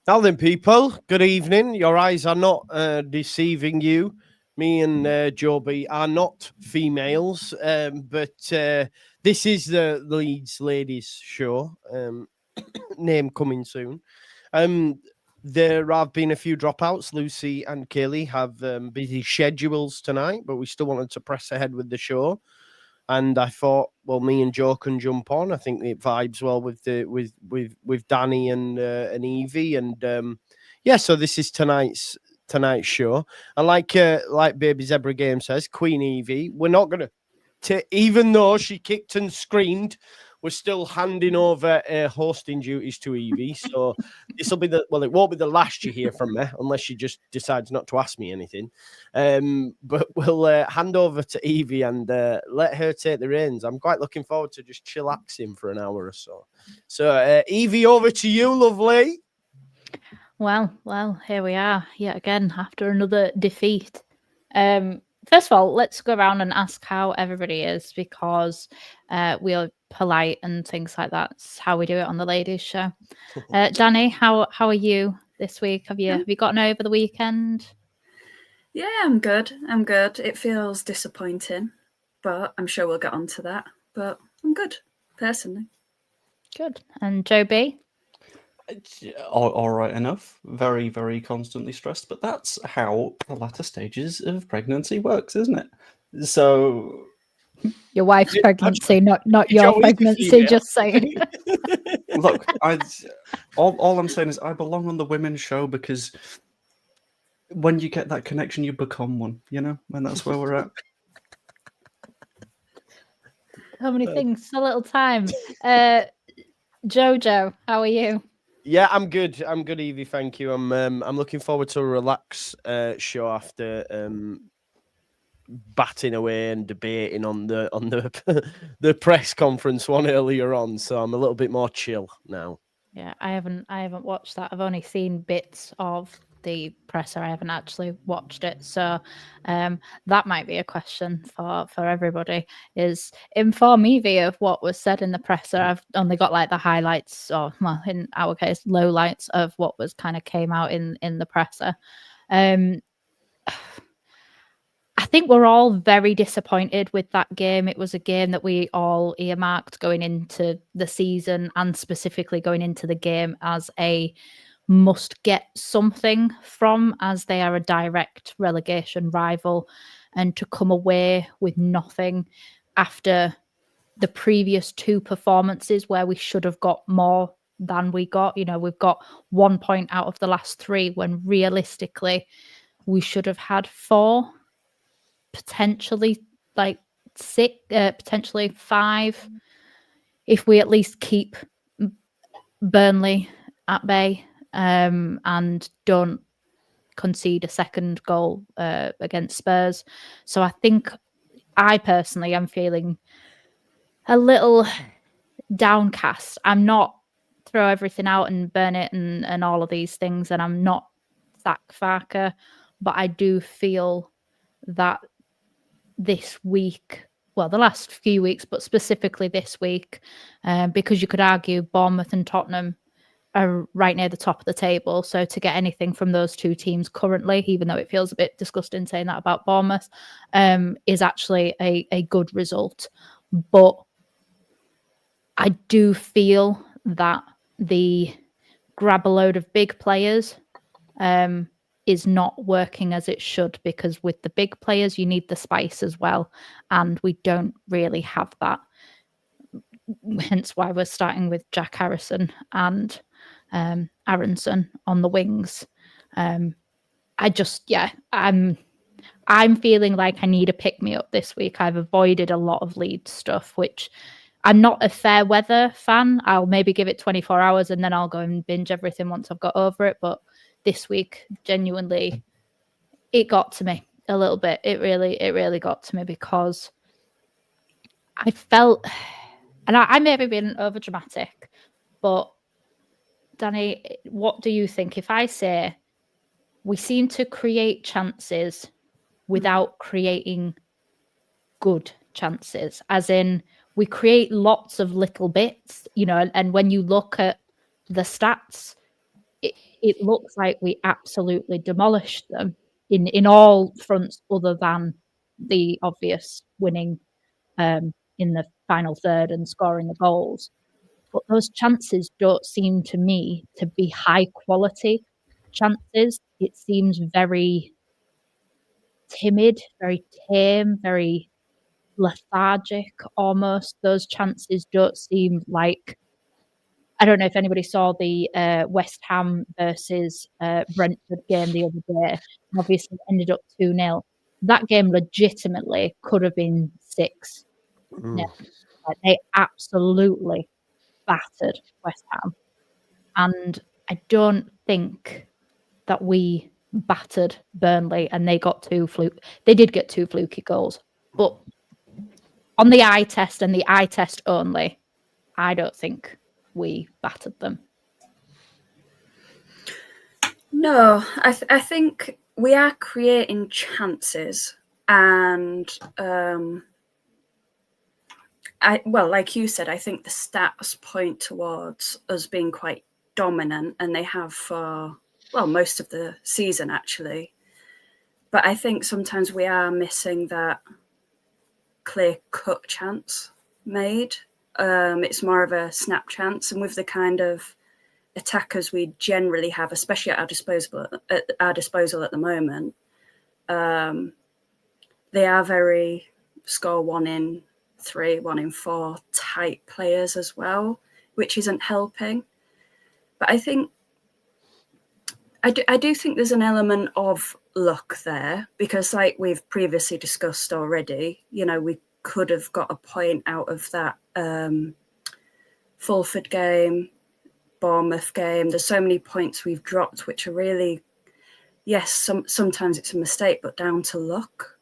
Now then, people, good evening. Your eyes are not deceiving you. Me and Joe B are not females, but this is the Leeds Ladies Show. Name coming soon. There have been a few dropouts. Lucy and Kaylee have busy schedules tonight, but we still wanted to press ahead with the show. And I thought, well, me and Joe can jump on. I think it vibes well with with Danny and Evie, and yeah. So this is tonight's show. And like Baby Zebra Game says, Queen Evie, we're not gonna, even though she kicked and screamed, we're still handing over hosting duties to Evie. So this will be it won't be the last you hear from me unless she just decides not to ask me anything. But we'll hand over to Evie and let her take the reins. I'm quite looking forward to just chillaxing for an hour or so. So Evie, over to you, lovely. Well, here we are yet again after another defeat. First of all, let's go around and ask how everybody is, because we are polite and things like that. That's how we do it on the ladies' show. Danny, how are you this week? Have you gotten over the weekend? Yeah, I'm good. It feels disappointing, but I'm sure we'll get on to that. But I'm good, personally. Good. And Joe B? All right enough. Very, very constantly stressed, but that's how the latter stages of pregnancy works, isn't it? So your wife's pregnancy, not your pregnancy, just saying. Look, all I'm saying is I belong on the women's show because when you get that connection, you become one, and that's where we're at. So many things, so little time. Jojo, how are you? Yeah, I'm good. I'm good, Evie. Thank you. I'm looking forward to a relaxed show after batting away and debating on the the press conference one earlier on. So I'm a little bit more chill now. Yeah, I haven't watched that. I've only seen bits of the presser. I haven't actually watched it. So that might be a question for everybody, is inform Evie of what was said in the presser. I've only got like the highlights, or well, in our case, lowlights of what was kind of came out in the presser. I think we're all very disappointed with that game. It was a game that we all earmarked going into the season, and specifically going into the game, as a must get something from, as they are a direct relegation rival. And to come away with nothing after the previous two performances where we should have got more than we got. We've got 1 point out of the last three, when realistically we should have had 4. Potentially like 6, potentially 5, if we at least keep Burnley at bay and don't concede a second goal against Spurs. So I think I personally am feeling a little downcast. I'm not throw everything out and burn it and all of these things, and I'm not sack Farke, but I do feel that this week, well, the last few weeks, but specifically this week, because you could argue Bournemouth and Tottenham are right near the top of the table. So to get anything from those two teams currently, even though it feels a bit disgusting saying that about Bournemouth, is actually a good result. But I do feel that the grab a load of big players is not working as it should, because with the big players, you need the spice as well. And we don't really have that. Hence why we're starting with Jack Harrison and Aronson on the wings. I'm feeling like I need a pick-me-up this week. I've avoided a lot of Leeds stuff, which I'm not a fair weather fan. I'll maybe give it 24 hours and then I'll go and binge everything once I've got over it. But this week, genuinely, it got to me a little bit. It really got to me, because I felt, and I may have been over dramatic, but Danny, what do you think? If I say we seem to create chances without creating good chances, as in we create lots of little bits, and when you look at the stats, it looks like we absolutely demolished them in all fronts other than the obvious winning in the final third and scoring the goals. But those chances don't seem to me to be high quality chances. It seems very timid, very tame, very lethargic almost. Those chances don't seem like, I don't know if anybody saw the West Ham versus Brentford game the other day. Obviously ended up 2-0. That game legitimately could have been 6-0. Like, they absolutely battered West Ham. And I don't think that we battered Burnley and they got they did get 2 fluky goals. But on the eye test and the eye test only, I don't think we battered them. No, I think we are creating chances, and like you said, I think the stats point towards us being quite dominant, and they have for most of the season actually. But I think sometimes we are missing that clear-cut chance made. It's more of a snap chance, and with the kind of attackers we generally have, especially at our disposal at the moment, they are very score 1 in 3, 1 in 4 type players as well, which isn't helping. But I think I do think there's an element of luck there, because like we've previously discussed already, we could have got a point out of that Fulford game, Bournemouth game. There's so many points we've dropped, which are really, yes, sometimes it's a mistake, but down to luck.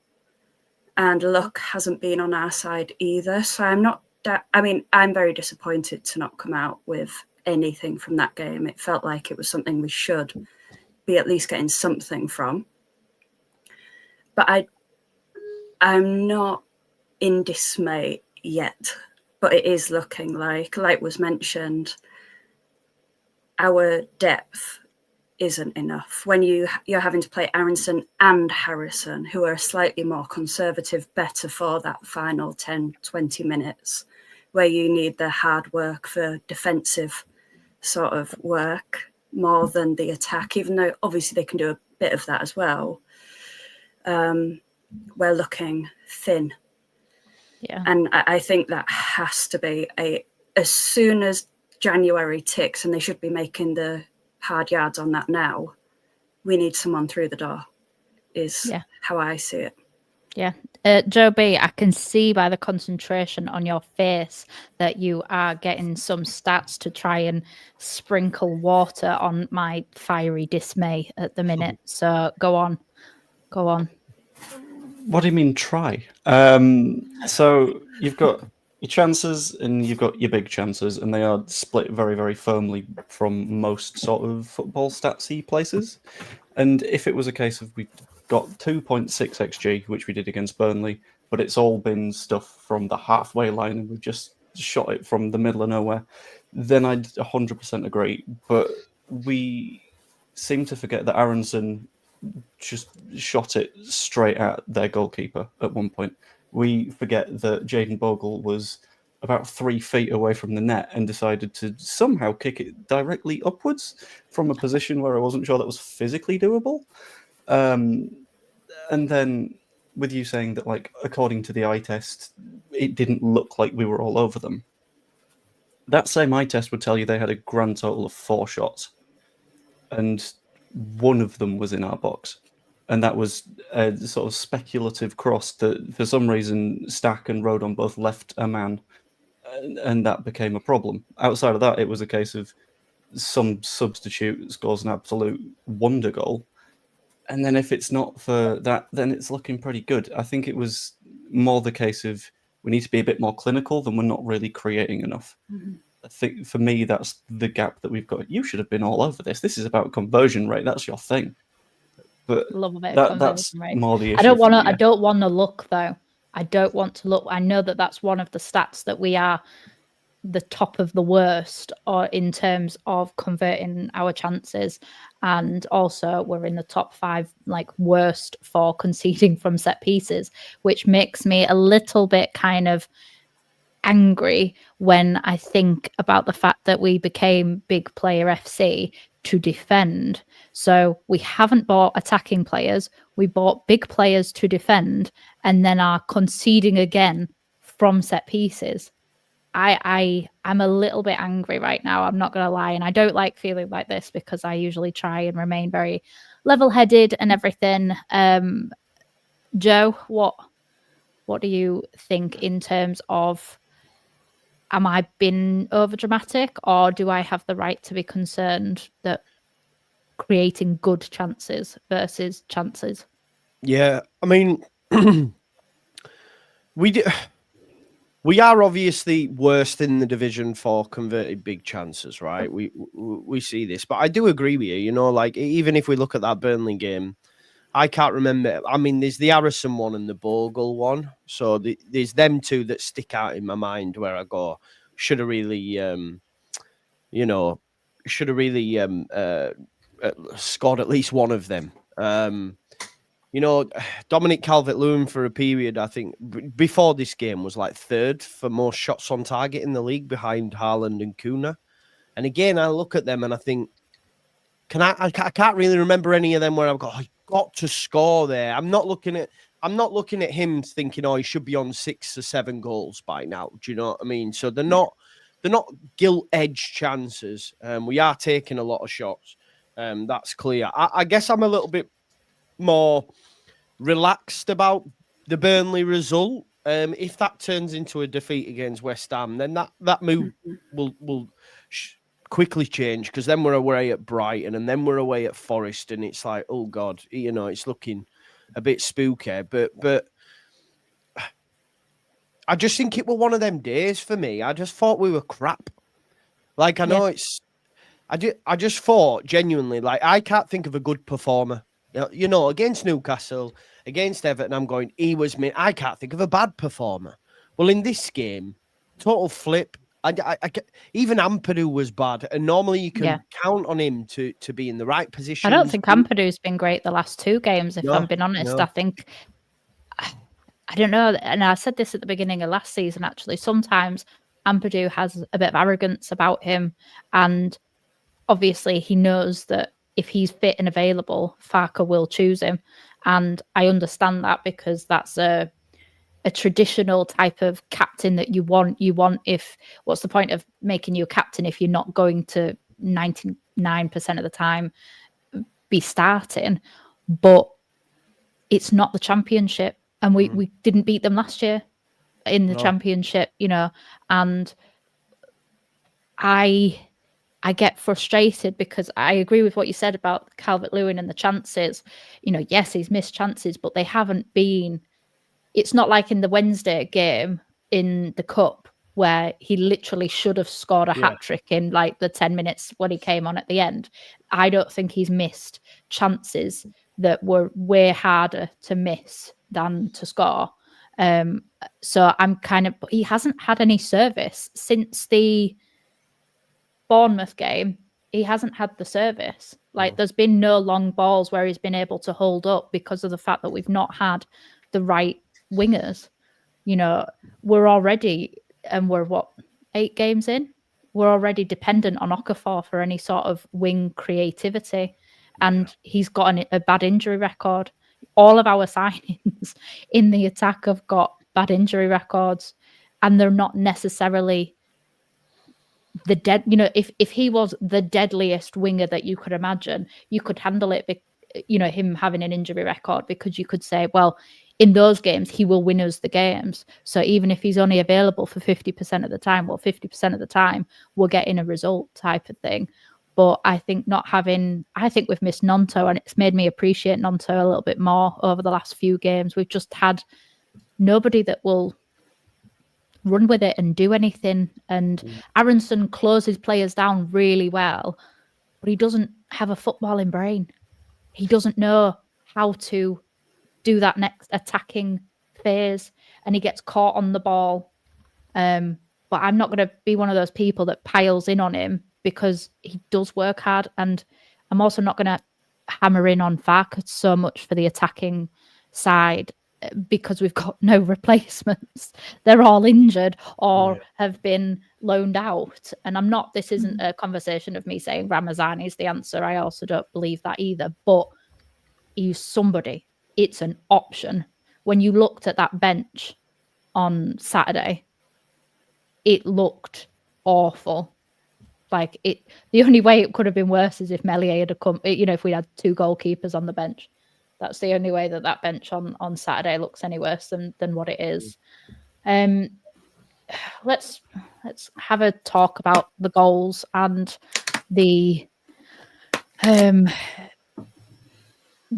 And luck hasn't been on our side either. So I'm very disappointed to not come out with anything from that game. It felt like it was something we should be at least getting something from. But I'm not in dismay yet. But it is looking like was mentioned, our depth isn't enough. When you're having to play Aronson and Harrison, who are slightly more conservative, better for that final 10, 20 minutes, where you need the hard work for defensive sort of work more than the attack, even though obviously they can do a bit of that as well. We're looking thin. Yeah. And I think that has to be as soon as January ticks, and they should be making the hard yards on that now, we need someone through the door, is how I see it. Yeah. Joe B, I can see by the concentration on your face that you are getting some stats to try and sprinkle water on my fiery dismay at the minute. So go on. What do you mean try? So you've got your chances and you've got your big chances, and they are split very, very firmly from most sort of football statsy places. And if it was a case of we got 2.6 XG, which we did against Burnley, but it's all been stuff from the halfway line and we've just shot it from the middle of nowhere, then I'd 100% agree. But we seem to forget that Aronson just shot it straight at their goalkeeper at one point. We forget that Jayden Bogle was about 3 feet away from the net and decided to somehow kick it directly upwards from a position where I wasn't sure that was physically doable. And then with you saying that, like, according to the eye test, it didn't look like we were all over them. That same eye test would tell you they had a grand total of 4 shots. And one of them was in our box. And that was a sort of speculative cross that, for some reason, Stack and Rodon both left a man. And that became a problem. Outside of that, it was a case of some substitute scores an absolute wonder goal. And then if it's not for that, then it's looking pretty good. I think it was more the case of we need to be a bit more clinical than we're not really creating enough. Mm-hmm. I think for me, that's the gap that we've got. You should have been all over this. This is about conversion rate. That's your thing. But love a bit of that's rate. more the issue. I don't want to look though. I don't want to look. I know that that's one of the stats that we are the top of the worst or in terms of converting our chances, and also we're in the top 5 like worst for conceding from set pieces, which makes me a little bit kind of angry when I think about the fact that we became big player FC to defend. So we haven't bought attacking players, we bought big players to defend, and then are conceding again from set pieces. I'm a little bit angry right now, I'm not gonna lie, and I don't like feeling like this because I usually try and remain very level-headed and everything. Joe, what do you think in terms of, am I being over dramatic, or do I have the right to be concerned that creating good chances versus chances? Yeah, I mean, we are obviously worst in the division for converted big chances, right? We see this, but I do agree with you. You know, like even if we look at that Burnley game, I can't remember. I mean, there's the Harrison one and the Bogle one, so there's them two that stick out in my mind where I go, should have really, scored at least one of them. You know, Dominic Calvert-Lewin for a period, I think, before this game was like 3rd for most shots on target in the league behind Haaland and Kuna. And again, I look at them and I think, I can't really remember any of them where I've got to score there. I'm not looking at him thinking, oh, he should be on 6 or 7 goals by now. Do you know what I mean? So they're not gilt-edged chances. We are taking a lot of shots. That's clear. I guess I'm a little bit more relaxed about the Burnley result. If that turns into a defeat against West Ham, then that move will quickly change, because then we're away at Brighton and then we're away at Forest, and it's like, oh God, you know, it's looking a bit spooky. But I just think it was one of them days for me. I just thought we were crap. Like, I know I just thought genuinely, like, I can't think of a good performer. You know, against Newcastle, against Everton, I'm going, I can't think of a bad performer. Well, in this game, total flip. Even Ampadu was bad, and normally you can count on him to be in the right position. I don't think Ampadu's been great the last 2 games, if I'm being honest. I think, I don't know, and I said this at the beginning of last season, actually, sometimes Ampadu has a bit of arrogance about him, and obviously he knows that if he's fit and available, Farke will choose him. And I understand that, because that's a traditional type of captain that you want. What's the point of making you a captain if you're not going to 99% of the time be starting? But it's not the Championship, and we didn't beat them last year in the Championship, you know, and I get frustrated because I agree with what you said about Calvert-Lewin and the chances. You know, yes, he's missed chances, but they haven't been. It's not like in the Wednesday game in the Cup where he literally should have scored a hat-trick in like the 10 minutes when he came on at the end. I don't think he's missed chances that were way harder to miss than to score. So I'm he hasn't had any service since the Bournemouth game. He hasn't had the service. Like, there's been no long balls where he's been able to hold up because of the fact that we've not had the right wingers. You know, we're already, and we're 8 games in, we're already dependent on Okafor for any sort of wing creativity, and he's got a bad injury record. All of our signings in the attack have got bad injury records, and they're not necessarily you know, if he was the deadliest winger that you could imagine, you could handle it, you know, him having an injury record, because you could say, well, in those games, he will win us the games. So even if he's only available for 50% of the time, well, 50% of the time, we're getting a result type of thing. But I think I think we've missed Nonto, and it's made me appreciate Nonto a little bit more over the last few games. We've just had nobody that will run with it and do anything. And Aronson closes players down really well, but he doesn't have a footballing brain. He doesn't know how to do that next attacking phase, and he gets caught on the ball. but I'm not going to be one of those people that piles in on him because he does work hard. And I'm also not going to hammer in on Farke so much for the attacking side because we've got no replacements. They're all injured or have been loaned out. And this isn't a conversation of me saying Ramazani is the answer. I also don't believe that either. But he's somebody. It's an option. When you looked at that bench on Saturday, it looked awful. Like the only way it could have been worse is if Meslier had come, if we had 2 goalkeepers on the bench. That's the only way that bench on Saturday looks any worse than what it is. Let's have a talk about the goals and the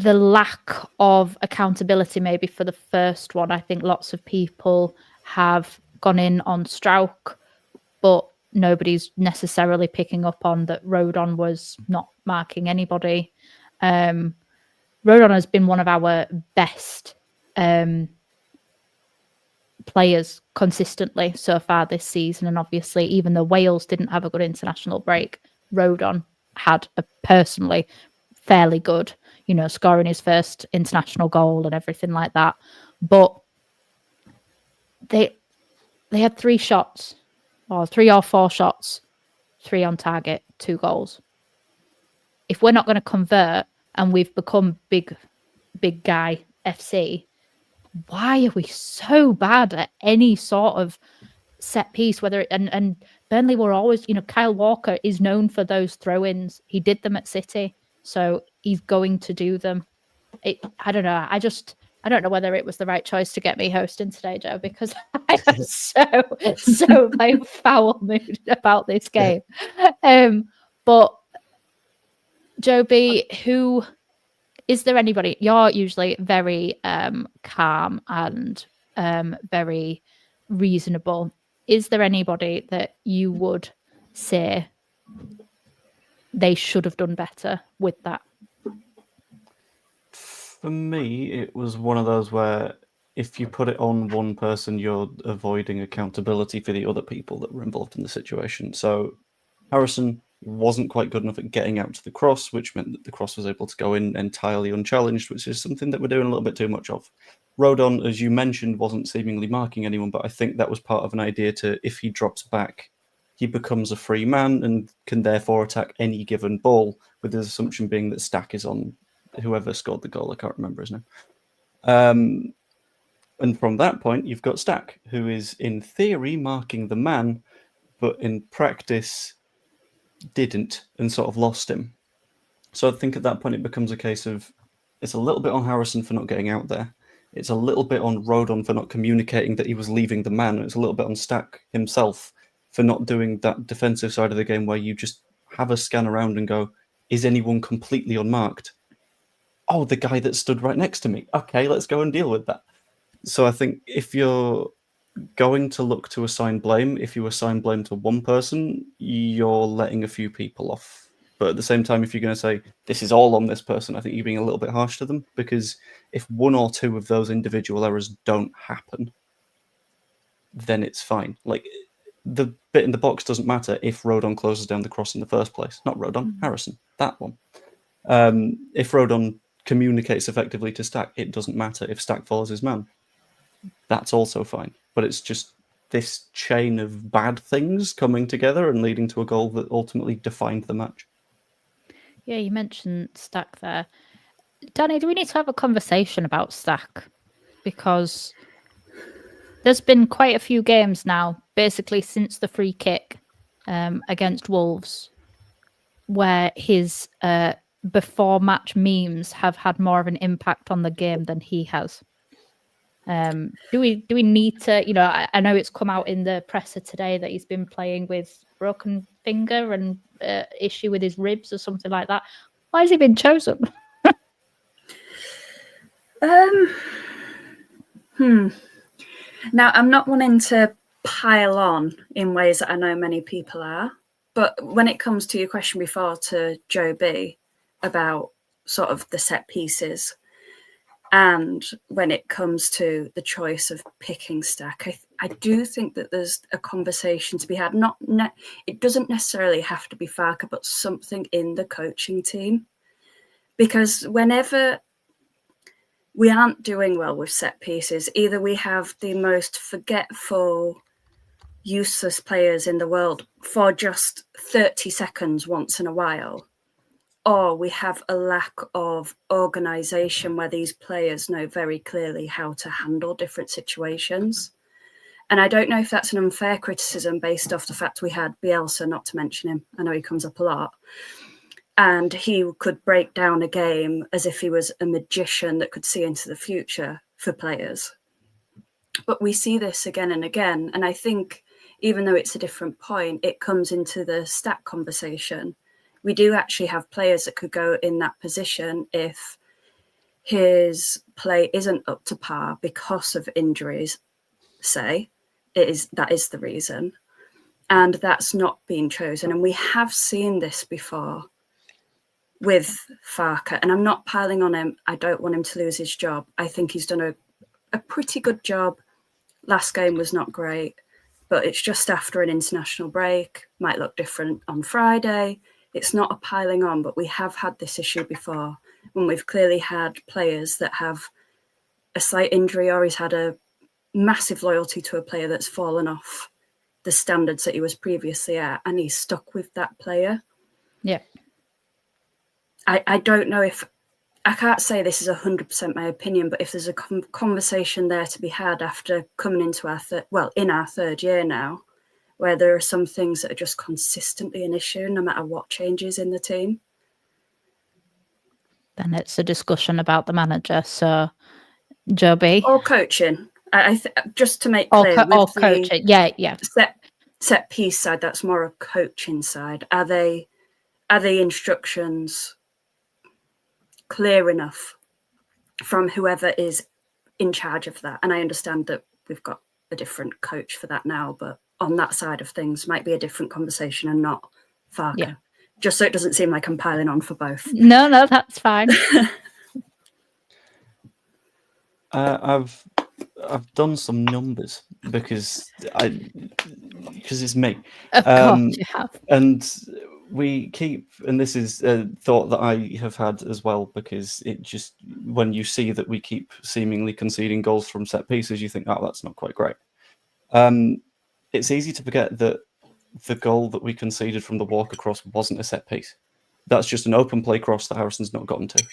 lack of accountability maybe for the first one. I think lots of people have gone in on Strauch, but nobody's necessarily picking up on that Rodon was not marking anybody. Rodon has been one of our best players consistently so far this season. And obviously, even though Wales didn't have a good international break, Rodon had a personally fairly good, scoring his first international goal and everything like that. But they had 3 shots, or 3 or 4 shots, 3 on target, 2 goals. If we're not going to convert and we've become big guy FC, why are we so bad at any sort of set piece? And Burnley were always, Kyle Walker is known for those throw-ins. He did them at City, so he's going to do them. I don't know. I don't know whether it was the right choice to get me hosting today, Joe, because I am so like foul mood about this game. But Joe B, who is there anybody? You're usually very calm and very reasonable. Is there anybody that you would say they should have done better with that? For me, it was one of those where if you put it on one person, you're avoiding accountability for the other people that were involved in the situation. So Harrison wasn't quite good enough at getting out to the cross, which meant that the cross was able to go in entirely unchallenged, which is something that we're doing a little bit too much of. Rodon, as you mentioned, wasn't seemingly marking anyone, but I think that was part of an idea to, if he drops back, he becomes a free man and can therefore attack any given ball, with the assumption being that Stack is on whoever scored the goal. I can't remember his name. And from that point, you've got Stack, who is in theory marking the man, but in practice didn't and sort of lost him. So I think at that point it becomes a case of it's a little bit on Harrison for not getting out there. It's a little bit on Rodon for not communicating that he was leaving the man. And it's a little bit on Stack himself for not doing that defensive side of the game where you just have a scan around and go, is anyone completely unmarked? Oh, the guy that stood right next to me. Okay, let's go and deal with that. So I think if you're going to look to assign blame, if you assign blame to one person, you're letting a few people off. But at the same time, if you're going to say this is all on this person, I think you're being a little bit harsh to them, because if 1 or 2 of those individual errors don't happen, then it's fine. Like, the bit in the box doesn't matter if Rodon closes down the cross in the first place. Not Rodon, Harrison, that one. If Rodon communicates effectively to Stack, it doesn't matter if Stack follows his man. That's also fine. But it's just this chain of bad things coming together and leading to a goal that ultimately defined the match. Yeah, you mentioned Stack there. Danny, do we need to have a conversation about Stack? Because there's been quite a few games now, basically since the free kick against Wolves, where his before match memes have had more of an impact on the game than he has. Do we need to, I know it's come out in the presser today that he's been playing with broken finger and issue with his ribs or something like that. Why has he been chosen? Now, I'm not wanting to pile on in ways that I know many people are, but when it comes to your question before to Joe B about sort of the set pieces, and when it comes to the choice of picking Stack, I do think that there's a conversation to be had. It doesn't necessarily have to be Farke, but something in the coaching team. Because whenever we aren't doing well with set pieces, either we have the most forgetful, useless players in the world for just 30 seconds once in a while, or we have a lack of organisation where these players know very clearly how to handle different situations. And I don't know if that's an unfair criticism based off the fact we had Bielsa, not to mention him. I know he comes up a lot. And he could break down a game as if he was a magician that could see into the future for players. But we see this again and again. And I think even though it's a different point, it comes into the stat conversation. We do actually have players that could go in that position if his play isn't up to par because of injuries, say. That is the reason. And that's not being chosen. And we have seen this before with Farke. And I'm not piling on him. I don't want him to lose his job. I think he's done a pretty good job. Last game was not great, but it's just after an international break. Might look different on Friday. It's not a piling on, but we have had this issue before when we've clearly had players that have a slight injury, or he's had a massive loyalty to a player that's fallen off the standards that he was previously at, and he's stuck with that player. Yeah. I don't know if, I can't say this is 100% my opinion, but if there's a conversation there to be had after coming into in our third year now, where there are some things that are just consistently an issue, no matter what changes in the team. Then it's a discussion about the manager. So, Joe B. Or coaching. Just to make clear. Or coaching. Yeah. Set piece side, that's more a coaching side. Are the instructions clear enough from whoever is in charge of that? And I understand that we've got a different coach for that now, but on that side of things might be a different conversation and not Farke. Yeah. Just so it doesn't seem like I'm piling on for both. No, that's fine. I've done some numbers because it's me. Of course you have. And we keep, and this is a thought that I have had as well, because it just, when you see that we keep seemingly conceding goals from set pieces, you think, oh, that's not quite great. It's easy to forget that the goal that we conceded from the walk across wasn't a set piece. That's just an open play cross that Harrison's not gotten to.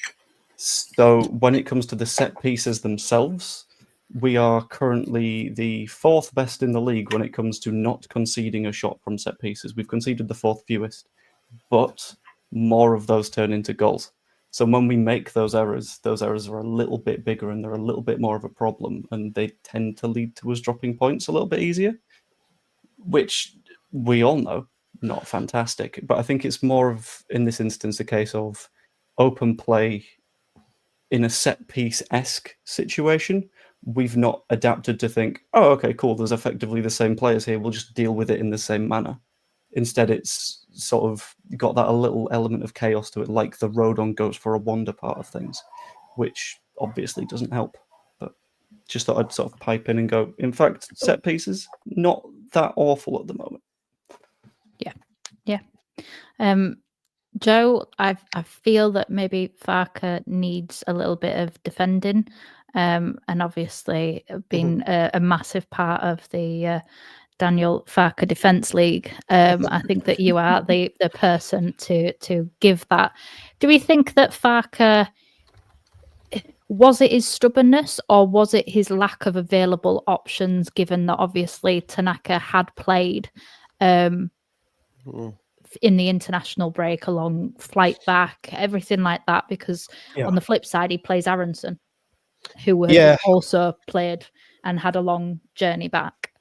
So when it comes to the set pieces themselves, we are currently the fourth best in the league when it comes to not conceding a shot from set pieces. We've conceded the fourth fewest, but more of those turn into goals. So when we make those errors are a little bit bigger and they're a little bit more of a problem, and they tend to lead to us dropping points a little bit easier, which we all know, not fantastic. But I think it's more of, in this instance, a case of open play in a set piece-esque situation. We've not adapted to think, oh, okay, cool, there's effectively the same players here, we'll just deal with it in the same manner. Instead, it's sort of got that a little element of chaos to it, like the road on Goats for a Wander part of things, which obviously doesn't help. But just thought I'd sort of pipe in and go, in fact, set pieces, not that awful at the moment. Yeah. Joe, I feel that maybe Farke needs a little bit of defending, and obviously being a massive part of the Daniel Farke Defence League. I think that you are the person to give that. Do we think that Farke, was it his stubbornness or was it his lack of available options, given that obviously Tanaka had played in the international break, along flight back, everything like that? Because on the flip side, he plays Aronson, who had also played and had a long journey back.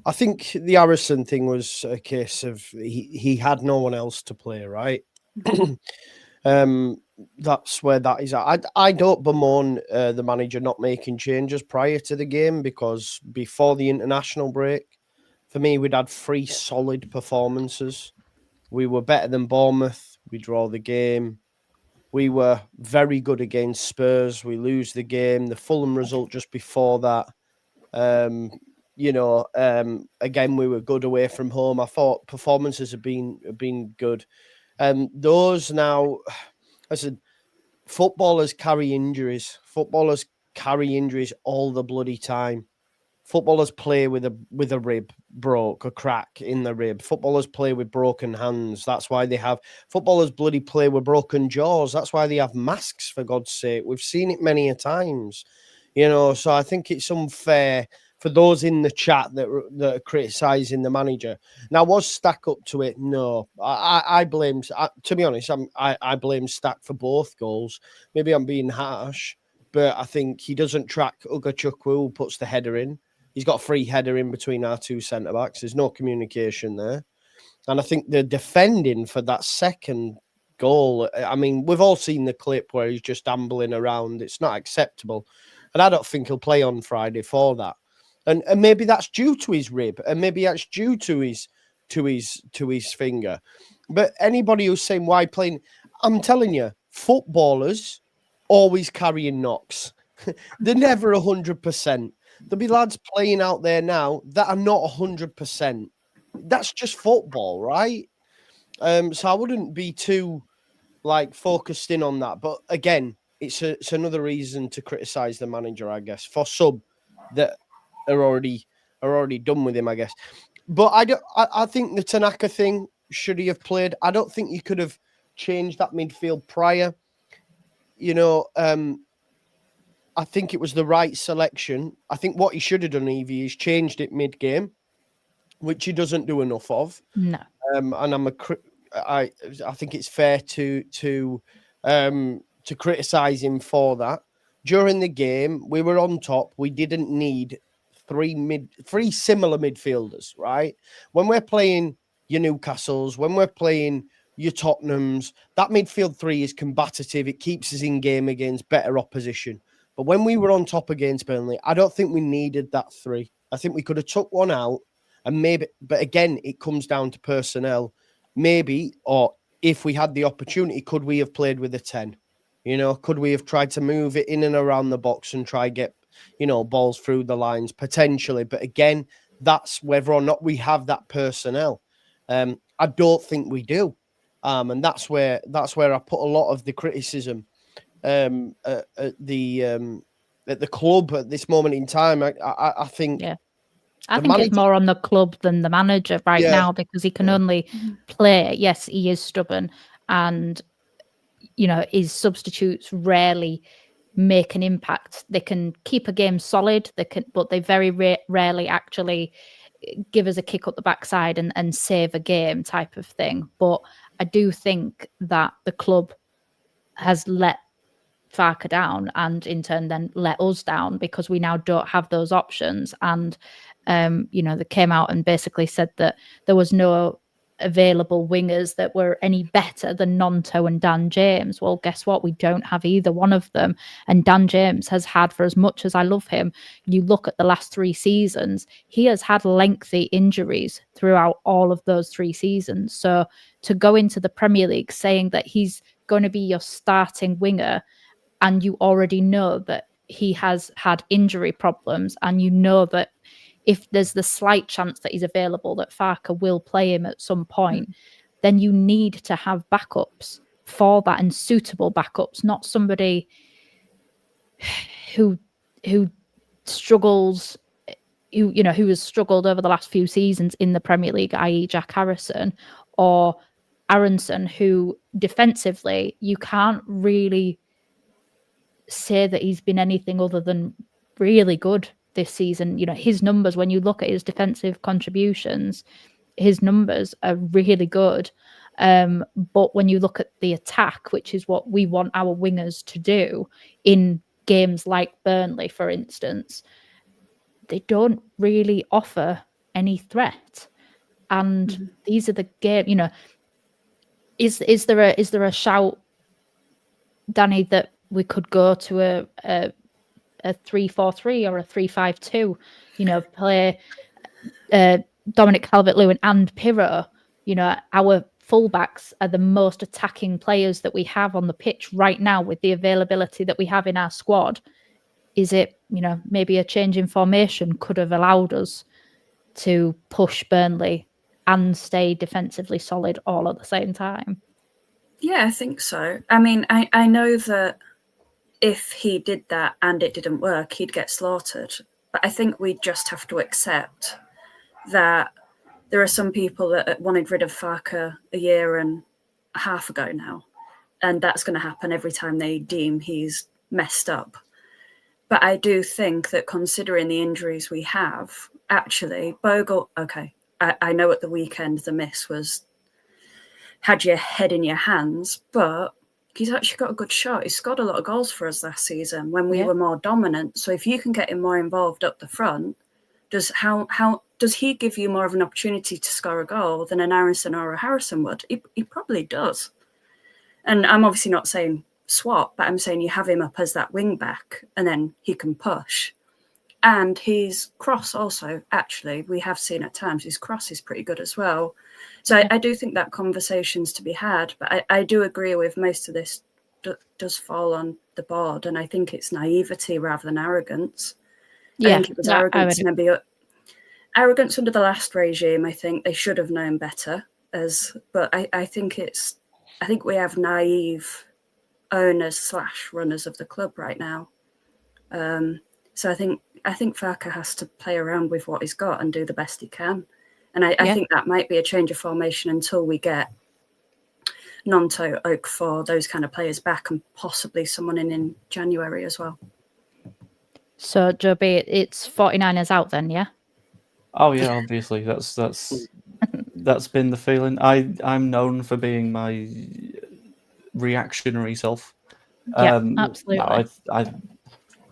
I think the Harrison thing was a case of he had no one else to play, right? That's where that is at. I don't bemoan the manager not making changes prior to the game, because before the international break, for me, we'd had 3 solid performances. We were better than Bournemouth. We draw the game. We were very good against Spurs. We lose the game. The Fulham result just before that. Again, we were good away from home. I thought performances have been good. Those now, I said, footballers carry injuries. Footballers carry injuries all the bloody time. Footballers play with a rib broke, a crack in the rib. Footballers play with broken hands. That's why footballers bloody play with broken jaws. That's why they have masks, for God's sake. We've seen it many a times, so I think it's unfair for those in the chat that are criticising the manager. Now, was Stack up to it? No. I blame, to be honest, I blame Stack for both goals. Maybe I'm being harsh, but I think he doesn't track Ugachukwu, who puts the header in. He's got a free header in between our two centre-backs. There's no communication there. And I think the defending for that second goal, I mean, we've all seen the clip where he's just ambling around. It's not acceptable. And I don't think he'll play on Friday for that. And maybe that's due to his rib, and maybe that's due to his finger. But anybody who's saying why playing, I'm telling you, footballers always carrying knocks. They're never 100%. There'll be lads playing out there now that are not 100%. That's just football, right? So I wouldn't be too focused in on that. But again, it's another reason to criticise the manager, I guess, for some that are already done with him, I guess. But I think the Tanaka thing, should he have played? I don't think you could have changed that midfield prior. I think it was the right selection. I think what he should have done, Evie, is changed it mid-game, which he doesn't do enough of. No. And I think it's fair to criticise him for that. During the game, we were on top. We didn't need three similar midfielders, right? When we're playing your Newcastles, when we're playing your Tottenhams, that midfield three is combative. It keeps us in game against better opposition. But when we were on top against Burnley, I don't think we needed that three. I think we could have took one out and maybe, but again, it comes down to personnel. Maybe, or if we had the opportunity, could we have played with a 10? Could we have tried to move it in and around the box and try get, balls through the lines potentially? But again, that's whether or not we have that personnel. I don't think we do. And that's where I put a lot of the criticism at the club at this moment in time. I think. Yeah. I think it's more on the club than the manager now, because he can only play. Yes, he is stubborn, and his substitutes rarely make an impact. They can keep a game solid, but they very rarely actually give us a kick up the backside and save a game type of thing. But I do think that the club has let Farke down, and in turn then let us down, because we now don't have those options. And they came out and basically said that there was no available wingers that were any better than Nonto and Dan James. Well, guess what? We don't have either one of them. And Dan James has had, for as much as I love him, you look at the last 3 seasons, he has had lengthy injuries throughout all of those 3 seasons. So to go into the Premier League saying that he's going to be your starting winger, and you already know that he has had injury problems, and that if there's the slight chance that he's available, that Farke will play him at some point, then you need to have backups for that, and suitable backups, not somebody who struggles, who has struggled over the last few seasons in the Premier League, i.e. Jack Harrison or Aronson, who defensively you can't really say that he's been anything other than really good this season. His numbers, when you look at his defensive contributions, his numbers are really good. But when you look at the attack, which is what we want our wingers to do in games like Burnley, for instance, they don't really offer any threat. And these are the game. Is there a shout, Danny, that we could go to a 3-4-3 or a 3-5-2, play Dominic Calvert-Lewin and Pirro. Our fullbacks are the most attacking players that we have on the pitch right now, with the availability that we have in our squad. is it, maybe a change in formation could have allowed us to push Burnley and stay defensively solid all at the same time? Yeah, I think so. I mean, I know that if he did that and it didn't work, he'd get slaughtered. But I think we just have to accept that there are some people that wanted rid of Farke a year and a half ago now. And that's going to happen every time they deem he's messed up. But I do think that considering the injuries we have, actually, Bogle, okay, I know at the weekend the miss had your head in your hands, but he's actually got a good shot. He scored a lot of goals for us last season when we were more dominant. So if you can get him more involved up the front, does he give you more of an opportunity to score a goal than an Aronson or a Harrison would? He probably does. And I'm obviously not saying swap, but I'm saying you have him up as that wing back and then he can push. And his cross also, actually, we have seen at times his cross is pretty good as well. So I do think that conversation's to be had, but I do agree with most of this does fall on the board, and I think it's naivety rather than arrogance. Yeah, I think it was arrogance, maybe arrogance under the last regime. I think they should have known better. But I think we have naive owners / runners of the club right now. So I think Farke has to play around with what he's got and do the best he can. And I think that might be a change of formation until we get Nonto, Okafor, those kind of players back, and possibly someone in January as well. So, Joe B, it's 49ers out then, yeah? Oh yeah, obviously that's been the feeling. I'm known for being my reactionary self. Yeah, absolutely. No,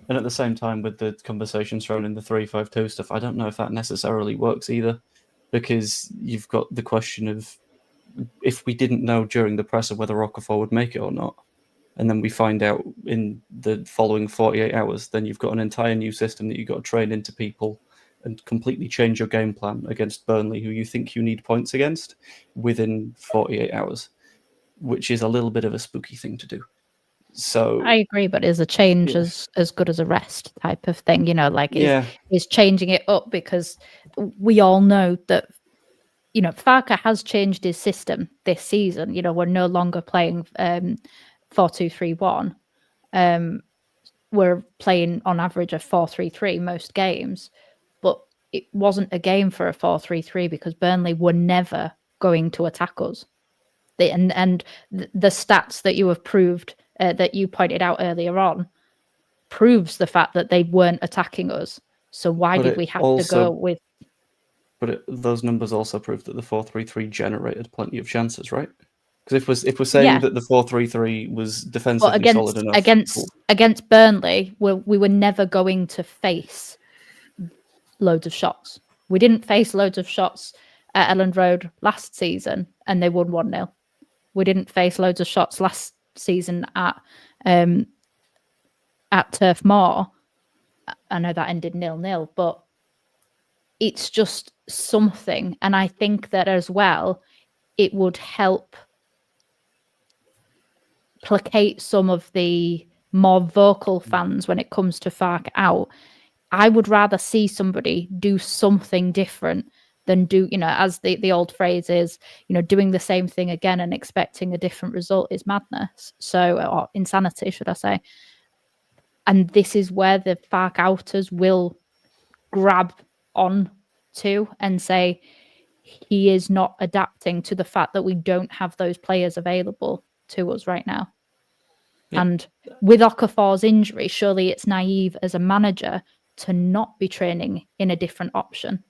and at the same time, with the conversations thrown in the 3-5-2 stuff, I don't know if that necessarily works either, because you've got the question of if we didn't know during the presser whether Okafor would make it or not, and then we find out in the following 48 hours, then you've got an entire new system that you've got to train into people and completely change your game plan against Burnley, who you think you need points against, within 48 hours, which is a little bit of a spooky thing to do. So I agree, but is a change as good as a rest type of thing? Is changing it up, because we all know that Farke has changed his system this season. We're no longer playing 4-2-3-1. We're playing on average a 4-3-3 most games, but it wasn't a game for a 4-3-3 because Burnley were never going to attack us. And the stats that you have proved, that you pointed out earlier on, proves the fact that they weren't attacking us. So why did we have to go with? But those numbers also prove that the 4-3-3 generated plenty of chances, right? Because if we're saying that the 4-3-3 was defensively solid enough, against Burnley, we were never going to face loads of shots. We didn't face loads of shots at Elland Road last season, and they won 1-0. We didn't face loads of shots last season at Turf Moor. I know that ended 0-0, but it's just something. And I think that as well, it would help placate some of the more vocal fans when it comes to Farke out. I would rather see somebody do something different than do, as the old phrase is, doing the same thing again and expecting a different result is madness. Or insanity, should I say. And this is where the Farke outers will grab on to and say he is not adapting to the fact that we don't have those players available to us right now. Yeah. And with Okafor's injury, surely it's naive as a manager to not be training in a different option,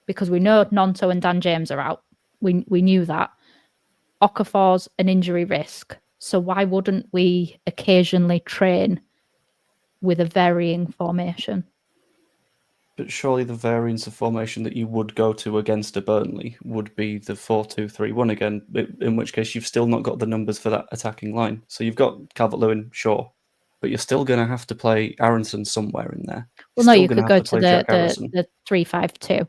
because we know Nonto and Dan James are out. We knew that. Okafor's an injury risk. So why wouldn't we occasionally train with a varying formation? But surely the variance of formation that you would go to against a Burnley would be the 4-2-3-1 again, in which case you've still not got the numbers for that attacking line. So you've got Calvert-Lewin, sure, but you're still going to have to play Aronson somewhere in there. Well, no, you could go to the 3-5-2.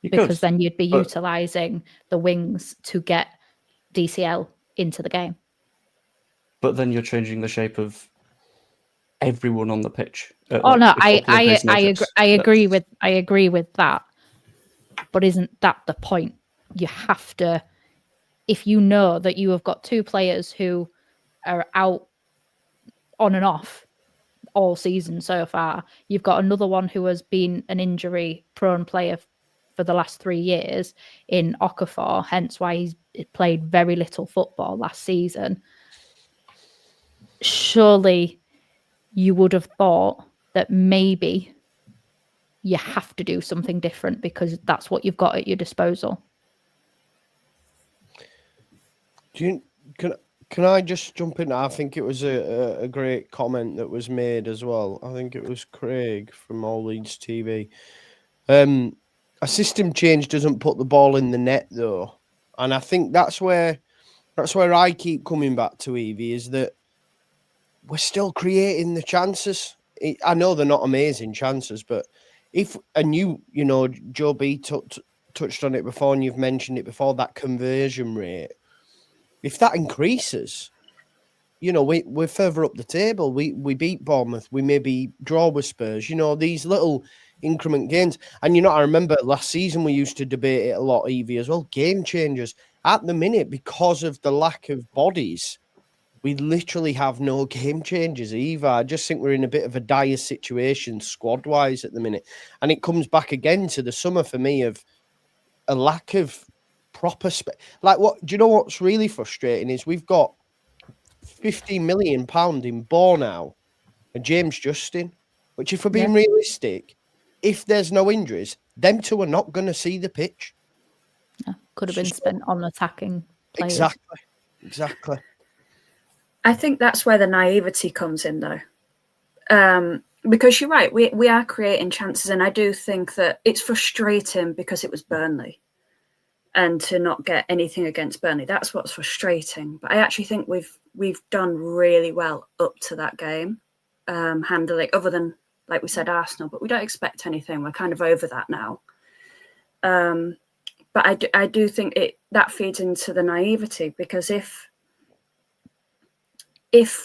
Because then you'd be utilising the wings to get DCL into the game. But then you're changing the shape of everyone on the pitch. At, Oh like, no, a couple of his measures. I agree with that. But isn't that the point? You have to, if you know that you have got two players who are out on and off all season so far, you've got another one who has been an injury-prone player for the last 3 years in Okafor, hence why he's played very little football last season. Surely you would have thought that maybe you have to do something different because that's what you've got at your disposal. Can I just jump in? I think it was a great comment that was made as well. I think it was Craig from All Leeds TV. A system change doesn't put the ball in the net, though, and I think that's where I keep coming back to, Evie, is that we're still creating the chances. I know they're not amazing chances, but Joe B touched on it before, and you've mentioned it before, that conversion rate. If that increases, we're further up the table. We beat Bournemouth. We maybe draw with Spurs. These little increment gains. And, I remember last season we used to debate it a lot, Evie, as well. Game changers. At the minute, because of the lack of bodies, we literally have no game changers either. I just think we're in a bit of a dire situation squad-wise at the minute. And it comes back again to the summer for me of a lack of proper do you know what's really frustrating is we've got £15 million in ball now and James Justin, which, if we're being realistic, if there's no injuries, them two are not going to see the pitch. Yeah, could have been spent on attacking players. Exactly. I think that's where the naivety comes in, though. Because you're right, we are creating chances, and I do think that it's frustrating because it was Burnley. And to not get anything against Burnley, that's what's frustrating. But I actually think we've done really well up to that game, handling, other than, like we said, Arsenal. But we don't expect anything. We're kind of over that now. But I do think that feeds into the naivety, because if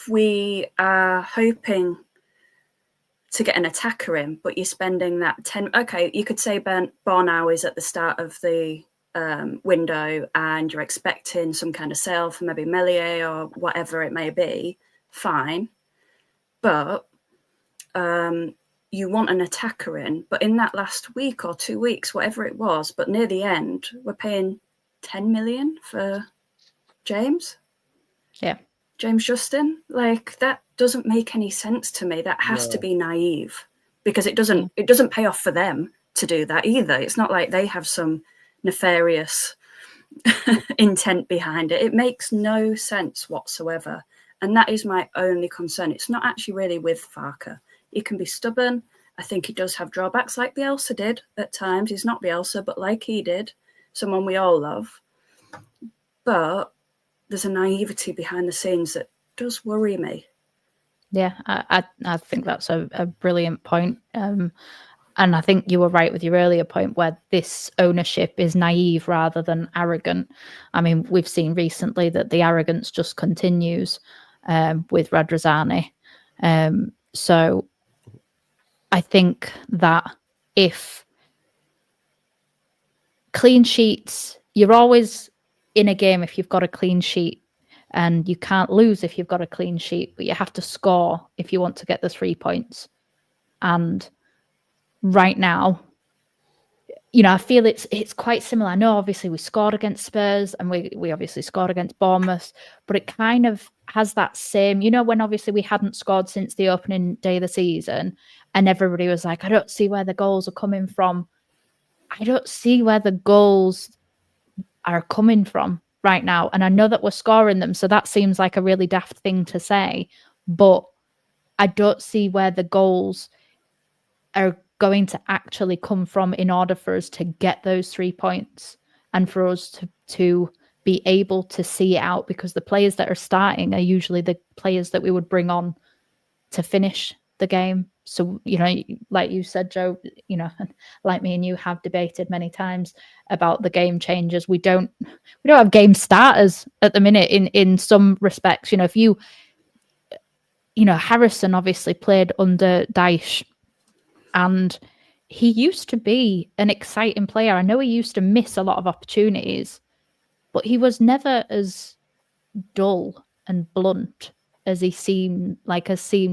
we are hoping to get an attacker in, but you're spending that 10, okay, you could say Bornau is at the start of the window and you're expecting some kind of sale for maybe Melier or whatever it may be, fine. But you want an attacker in, but in that last week or 2 weeks, whatever it was, but near the end, we're paying 10 million for James. Yeah. James Justin. Like, that doesn't make any sense to me. That has to be naive, because it doesn't pay off for them to do that either. It's not like they have some nefarious intent behind it. It makes no sense whatsoever. And that is my only concern. It's not actually really with Farke. He can be stubborn. I think he does have drawbacks, like Bielsa did at times. He's not Bielsa, but like he did, someone we all love. But there's a naivety behind the scenes that does worry me. Yeah, I think that's a brilliant point. And I think you were right with your earlier point where this ownership is naive rather than arrogant. I mean, we've seen recently that the arrogance just continues with Radrizzani. So I think that if clean sheets, you're always in a game if you've got a clean sheet, and you can't lose if you've got a clean sheet, but you have to score if you want to get the 3 points. And right now, I feel it's quite similar. I know obviously we scored against Spurs and we obviously scored against Bournemouth, but it kind of has that same, when obviously we hadn't scored since the opening day of the season and everybody was like, I don't see where the goals are coming from. I don't see where the goals are coming from right now. And I know that we're scoring them, so that seems like a really daft thing to say, but I don't see where the goals are going to actually come from in order for us to get those 3 points and for us to be able to see it out, because the players that are starting are usually the players that we would bring on to finish the game. So, like you said, Joe, like me and you have debated many times about the game changers. We don't have game starters at the minute in some respects. If you Harrison obviously played under Dyche, and he used to be an exciting player. I know he used to miss a lot of opportunities, but he was never as dull and blunt as he seemed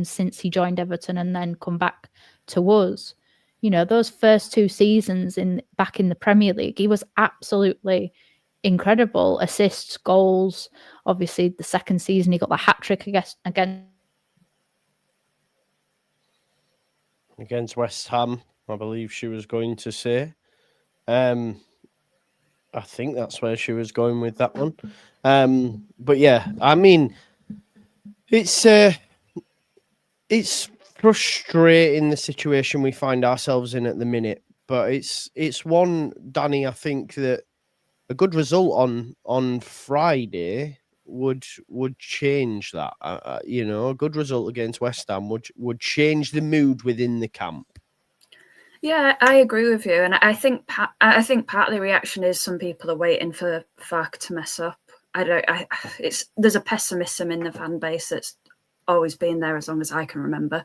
since he joined Everton and then come back to us. Those first 2 seasons back in the Premier League, he was absolutely incredible. Assists, goals. Obviously, the second season he got the hat-trick against West Ham, I believe she was going to say. I think that's where she was going with that one. But yeah, I mean, it's frustrating, the situation we find ourselves in at the minute. But it's one, Danny, I think that a good result on Friday would change that. A good result against West Ham would change the mood within the camp. Yeah, I agree with you, and I think part of the reaction is some people are waiting for Farke to mess up. There's a pessimism in the fan base that's always been there as long as I can remember.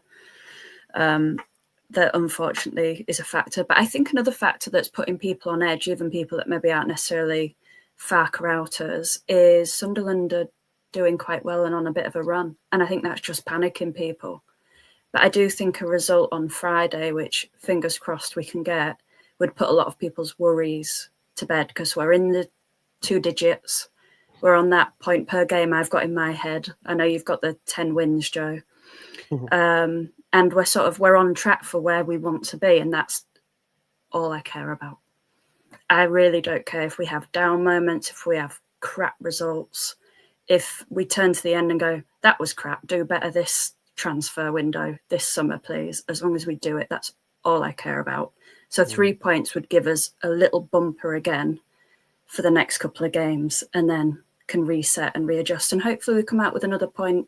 That unfortunately is a factor. But I think another factor that's putting people on edge, even people that maybe aren't necessarily Farke outers, is Sunderland are doing quite well and on a bit of a run, and I think that's just panicking people. But I do think a result on Friday, which fingers crossed we can get, would put a lot of people's worries to bed, because we're in the 2 digits. We're on that point per game I've got in my head. I know you've got the 10 wins, Joe. And we're on track for where we want to be, and that's all I care about. I really don't care if we have down moments, if we have crap results, if we turn to the end and go, that was crap, do better this transfer window this summer, please. As long as we do it, that's all I care about. So 3 points would give us a little bumper again for the next couple of games, and then can reset and readjust, and hopefully we come out with another point,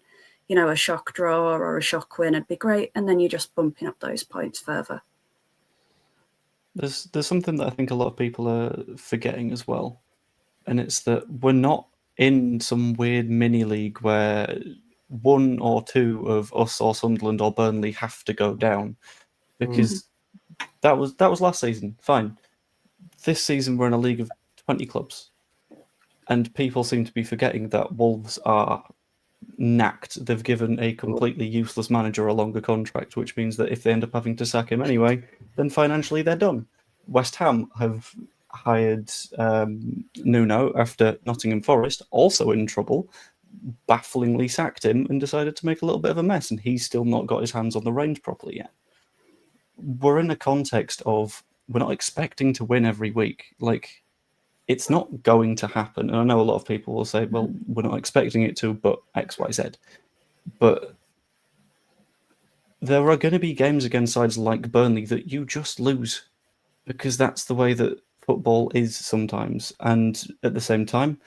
a shock draw or a shock win. It'd be great, and then you're just bumping up those points further. There's something that I think a lot of people are forgetting as well, and it's that we're not in some weird mini league where 1 or 2 of us or Sunderland or Burnley have to go down, because that was last season. Fine. This season we're in a league of 20 clubs, and people seem to be forgetting that Wolves are knacked. They've given a completely useless manager a longer contract, which means that if they end up having to sack him anyway, then financially they're done. West Ham have hired Nuno after Nottingham Forest, also in trouble, bafflingly sacked him and decided to make a little bit of a mess, and he's still not got his hands on the reins properly yet. We're in a context of, we're not expecting to win every week. Like, it's not going to happen. And I know a lot of people will say, well, we're not expecting it to, but X, Y, Z. But there are going to be games against sides like Burnley that you just lose, because that's the way that football is sometimes. And at the same time,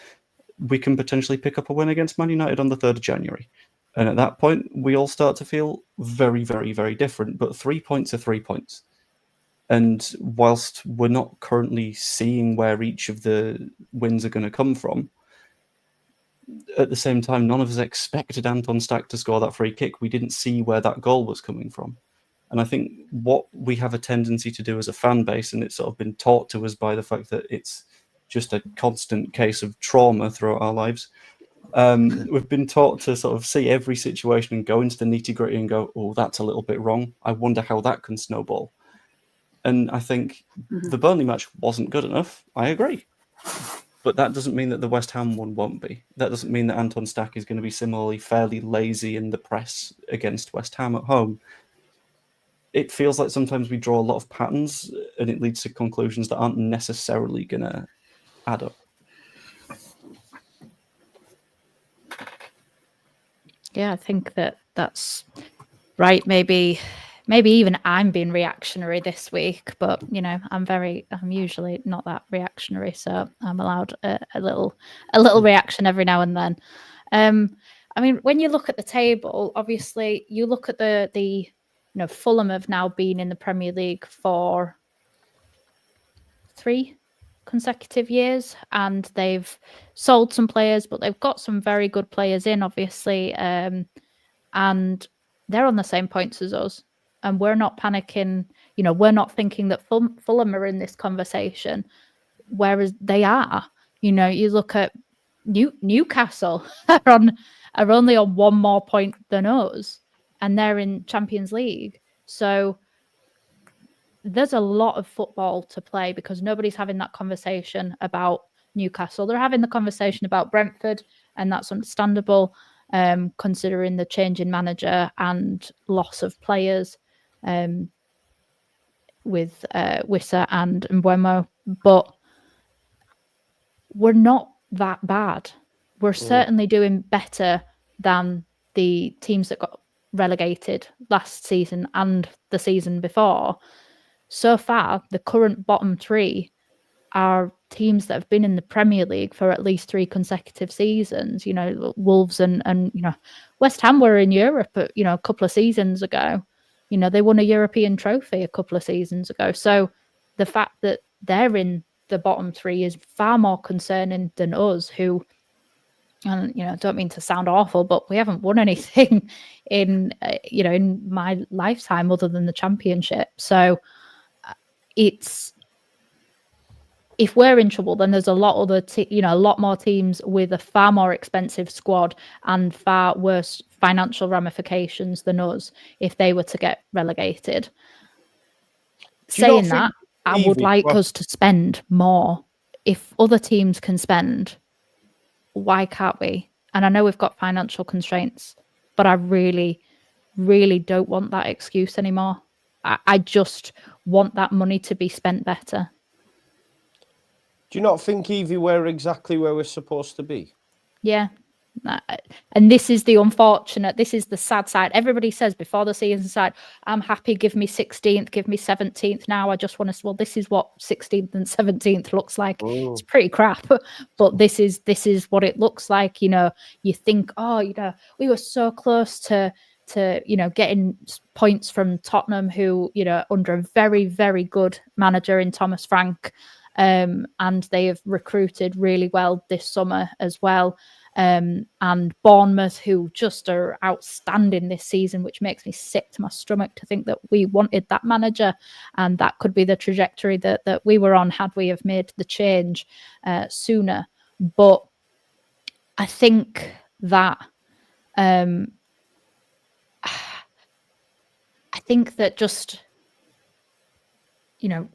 we can potentially pick up a win against Man United on the 3rd of January. And at that point, we all start to feel very, very, very different. But 3 points are 3 points. And whilst we're not currently seeing where each of the wins are going to come from, at the same time, none of us expected Anton Stack to score that free kick. We didn't see where that goal was coming from. And I think what we have a tendency to do as a fan base, and it's sort of been taught to us by the fact that it's just a constant case of trauma throughout our lives, we've been taught to sort of see every situation and go into the nitty-gritty and go, oh, that's a little bit wrong. I wonder how that can snowball. And I think the Burnley match wasn't good enough. I agree. But that doesn't mean that the West Ham one won't be. That doesn't mean that Anton Stack is going to be similarly fairly lazy in the press against West Ham at home. It feels like sometimes we draw a lot of patterns, and it leads to conclusions that aren't necessarily going to add up. Yeah, I think that's right. Maybe even I'm being reactionary this week, but I'm usually not that reactionary, so I'm allowed a little reaction every now and then. I mean, when you look at the table, obviously you look at the Fulham have now been in the Premier League for 3 consecutive years, and they've sold some players, but they've got some very good players in, obviously, and they're on the same points as us, and we're not panicking. You know, we're not thinking that Fulham are in this conversation, whereas they are. You know, you look at Newcastle are only on one more point than us, and they're in Champions League. So there's a lot of football to play because nobody's having that conversation about Newcastle. They're having the conversation about Brentford, and that's understandable, considering the change in manager and loss of players with Wissa and Mbeumo. But we're not that bad. We're certainly doing better than the teams that got relegated last season and the season before. So far, the current bottom three are teams that have been in the Premier League for at least 3 consecutive seasons. You know, Wolves and you know, West Ham were in Europe, you know, a couple of seasons ago. You know, they won a European trophy a couple of seasons ago. So the fact that they're in the bottom 3 is far more concerning than us, who, and you know, don't mean to sound awful, but we haven't won anything in you know, in my lifetime other than the Championship. So it's, if we're in trouble, then there's a lot other you know, a lot more teams with a far more expensive squad and far worse financial ramifications than us if they were to get relegated. Saying that, I would like us to spend more. If other teams can spend, why can't we? And I know we've got financial constraints, but I really, really don't want that excuse anymore. I just want that money to be spent better. Do you not think, Evie, we're exactly where we're supposed to be? Yeah. And this is the unfortunate, this is the sad side. Everybody says before the season side, I'm happy, give me 16th, give me 17th now. I just want to, well, this is what 16th and 17th looks like. It's pretty crap, but this is what it looks like. You know, you think, oh, you know, we were so close to you know, getting points from Tottenham, who, you know, under a very, very good manager in Thomas Frank. And they have recruited really well this summer as well. And Bournemouth, who just are outstanding this season, which makes me sick to my stomach to think that we wanted that manager, and that could be the trajectory that we were on had we have made the change sooner. But I think that just, you know,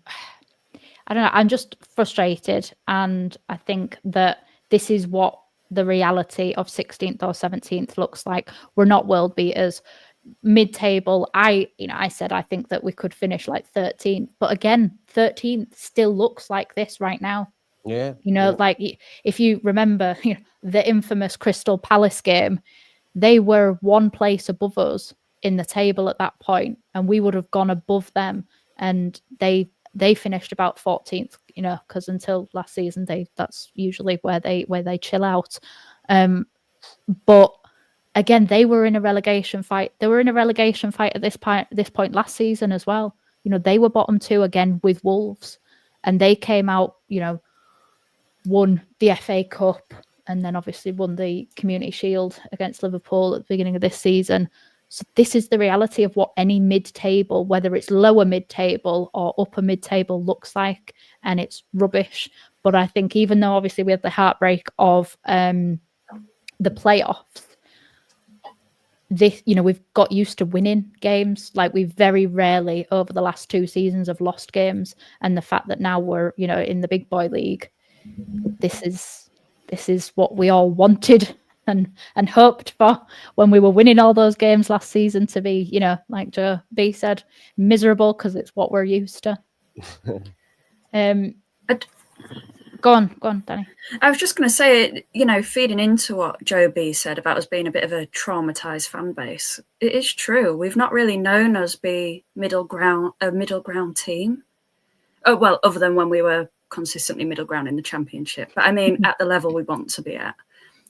I don't know, I'm just frustrated, and I think that this is what the reality of 16th or 17th looks like. We're not world beaters. Mid-table, I said I think that we could finish like 13th, but again, 13th still looks like this right now. Yeah. You know, like if you remember, you know, the infamous Crystal Palace game, they were 1 place above us in the table at that point, and we would have gone above them, and they finished about 14th, you know, because until last season, that's usually where they chill out. But again, they were in a relegation fight. They were in a relegation fight at this point last season as well. You know, they were bottom 2 again with Wolves, and they came out, you know, won the FA Cup, and then obviously won the Community Shield against Liverpool at the beginning of this season. So this is the reality of what any mid-table, whether it's lower mid-table or upper mid-table, looks like, and it's rubbish. But I think even though obviously we had the heartbreak of the playoffs, this, you know, we've got used to winning games. Like, we very rarely over the last 2 seasons have lost games, and the fact that now we're, you know, in the big boy league, this is what we all wanted and hoped for when we were winning all those games last season, to be, you know, like Joe B said, miserable, because it's what we're used to. Go on, Danny. I was just going to say, you know, feeding into what Joe B said about us being a bit of a traumatized fan base, it is true. We've not really known us be a middle ground team. Oh, well, other than when we were consistently middle ground in the Championship. But I mean, at the level we want to be at.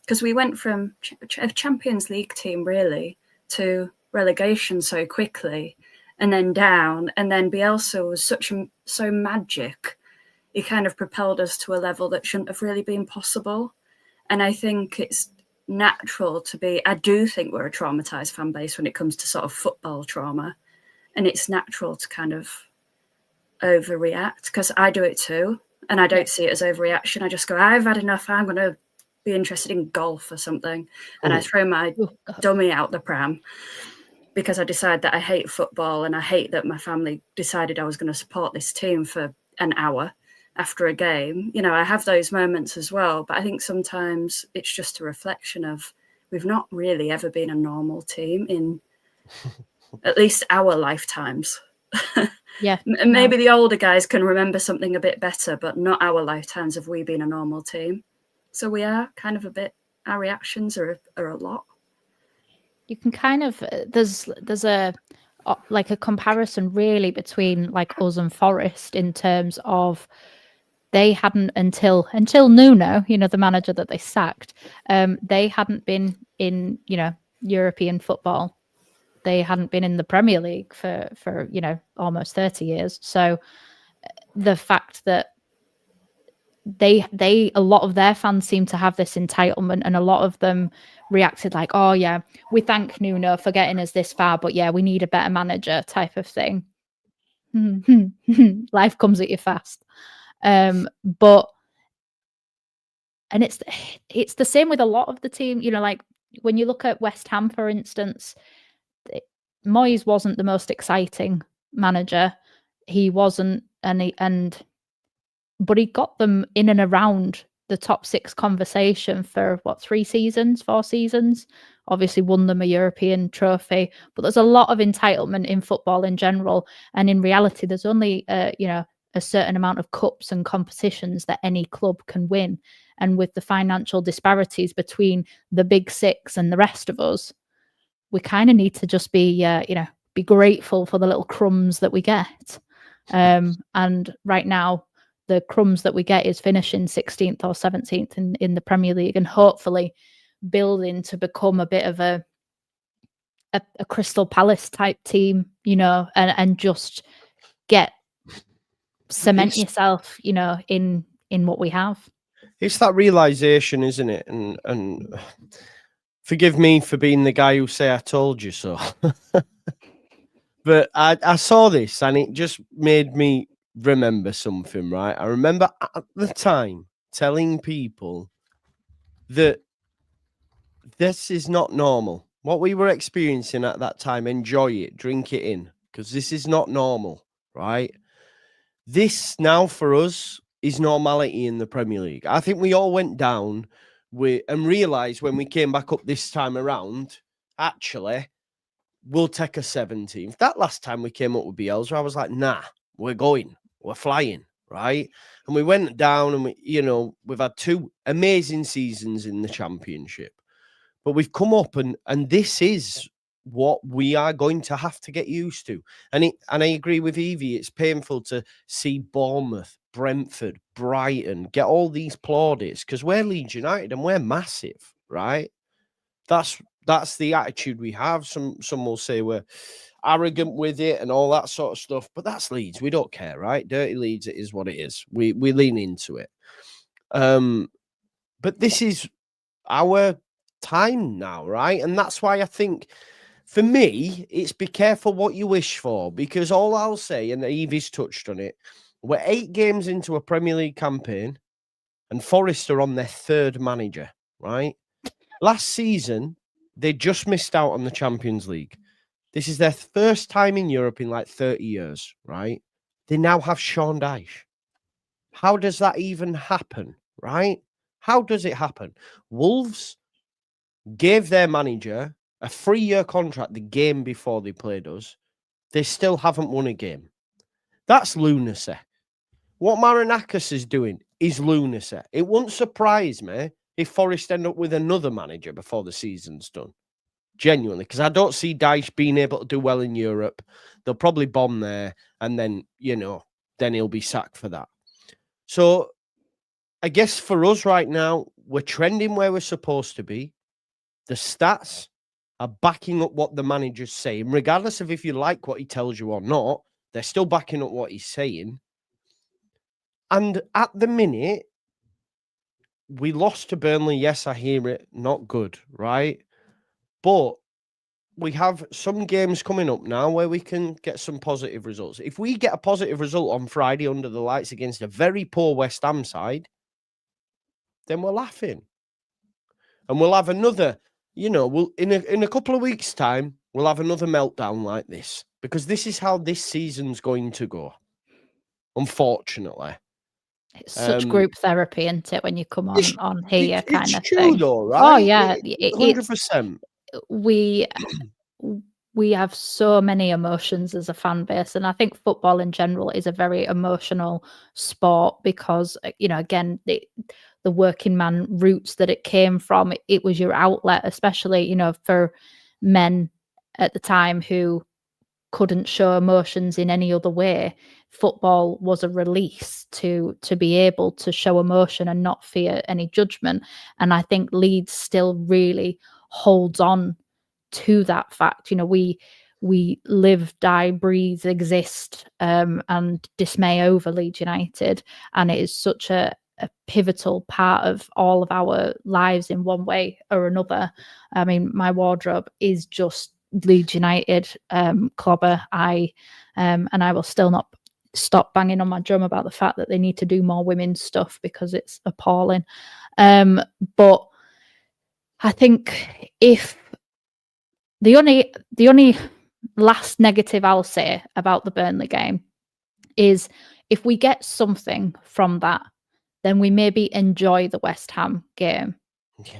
Because we went from a Champions League team, really, to relegation so quickly, and then down. And then Bielsa was so magic. He kind of propelled us to a level that shouldn't have really been possible. And I think it's natural to be. I do think we're a traumatized fan base when it comes to sort of football trauma, and it's natural to kind of overreact, because I do it too, and I don't see it as overreaction. I just go, I've had enough. I'm going to be interested in golf or something, and I throw my dummy out the pram because I decide that I hate football, and I hate that my family decided I was going to support this team for an hour after a game. You know, I have those moments as well, but I think sometimes it's just a reflection of we've not really ever been a normal team in at least our lifetimes. Yeah. Maybe the older guys can remember something a bit better, but not our lifetimes have we been a normal team. So we are kind of a bit, our reactions are a lot. You can kind of, there's a like a comparison really between like us and Forest in terms of they hadn't until Nuno, you know, the manager that they sacked, they hadn't been in, you know, European football. They hadn't been in the Premier League for you know, almost 30 years. So the fact that they a lot of their fans seem to have this entitlement, and a lot of them reacted like, oh yeah, we thank Nuno for getting us this far, but yeah, we need a better manager type of thing. Life comes at you fast. But and it's the same with a lot of the team, you know, like when you look at West Ham, for instance, Moyes wasn't the most exciting manager. He wasn't, but he got them in and around the top 6 conversation for what, 4 seasons. Obviously won them a European trophy, but there's a lot of entitlement in football in general, and in reality there's only you know, a certain amount of cups and competitions that any club can win, and with the financial disparities between the big 6 and the rest of us, we kind of need to just be you know, be grateful for the little crumbs that we get. And right now the crumbs that we get is finishing 16th or 17th in the Premier League, and hopefully building to become a bit of a Crystal Palace type team, you know, and just cement yourself, you know, in what we have. It's that realization, isn't it? And forgive me for being the guy who say I told you so. But I saw this and it just made me remember something, right? I remember at the time telling people that this is not normal. What we were experiencing at that time, enjoy it, drink it in, because this is not normal, right? This now for us is normality in the Premier League. I think we all went down and realised when we came back up this time around, actually, we'll take a 17th. That last time we came up with Bielsa, I was like, nah, we're going, we're flying, right? And we went down and we've had 2 amazing seasons in the Championship, but we've come up and this is what we are going to have to get used to. And I agree with Evie, it's painful to see Bournemouth, Brentford, Brighton get all these plaudits because we're Leeds United and we're massive, right? That's the attitude we have. Some will say we're arrogant with it and all that sort of stuff, but that's Leeds. We don't care, right? Dirty Leeds, it is what it is. We lean into it. But this is our time now, right? And that's why I think, for me, it's be careful what you wish for, because all I'll say, and Evie's touched on it, we're 8 games into a Premier League campaign and Forest are on their 3rd manager, right? Last season, they just missed out on the Champions League. This is their first time in Europe in like 30 years, right? They now have Sean Dyche. How does that even happen, right? How does it happen? Wolves gave their manager a 3-year contract the game before they played us. They still haven't won a game. That's lunacy. What Marinakis is doing is lunacy. It won't surprise me if Forest end up with another manager before the season's done. Genuinely, because I don't see Dyche being able to do well in Europe. They'll probably bomb there, and then, then he'll be sacked for that. So I guess for us right now, we're trending where we're supposed to be. The stats are backing up what the manager's saying, regardless of if you like what he tells you or not. They're still backing up what he's saying. And at the minute, we lost to Burnley. Yes, I hear it. Not good, right? But we have some games coming up now where we can get some positive results. If we get a positive result on Friday under the lights against a very poor West Ham side, then we're laughing. And we'll have another, we'll in a couple of weeks' time, we'll have another meltdown like this. Because this is how this season's going to go. Unfortunately. It's such group therapy, isn't it, when you come on here kind of true thing. though, right? Oh yeah, 100%. We have so many emotions as a fan base, and I think football in general is a very emotional sport because again the working man roots that it came from, it was your outlet, especially for men at the time who couldn't show emotions in any other way. Football was a release to be able to show emotion and not fear any judgment. And I think Leeds still really holds on to that fact. We live, die, breathe, exist, and dismay over Leeds United, and it is such a pivotal part of all of our lives in one way or another. I mean, my wardrobe is just Leeds United clobber. And I will still not stop banging on my drum about the fact that they need to do more women's stuff because it's appalling. But I think if the only last negative I'll say about the Burnley game is if we get something from that, then we maybe enjoy the West Ham game. Yeah.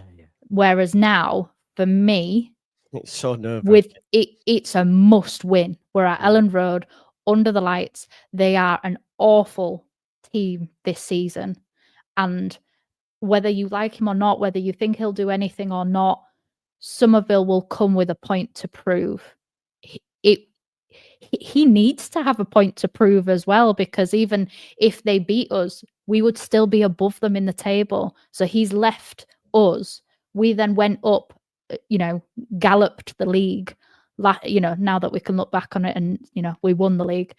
Whereas now, for me, it's so nervous. It's a must win. We're at Ellen Road under the lights. They are an awful team this season. And whether you like him or not, whether you think he'll do anything or not, Somerville will come with a point to prove. He needs to have a point to prove as well, because even if they beat us, we would still be above them in the table. So he's left us. We then went up, galloped the league. Now that we can look back on it, and we won the league.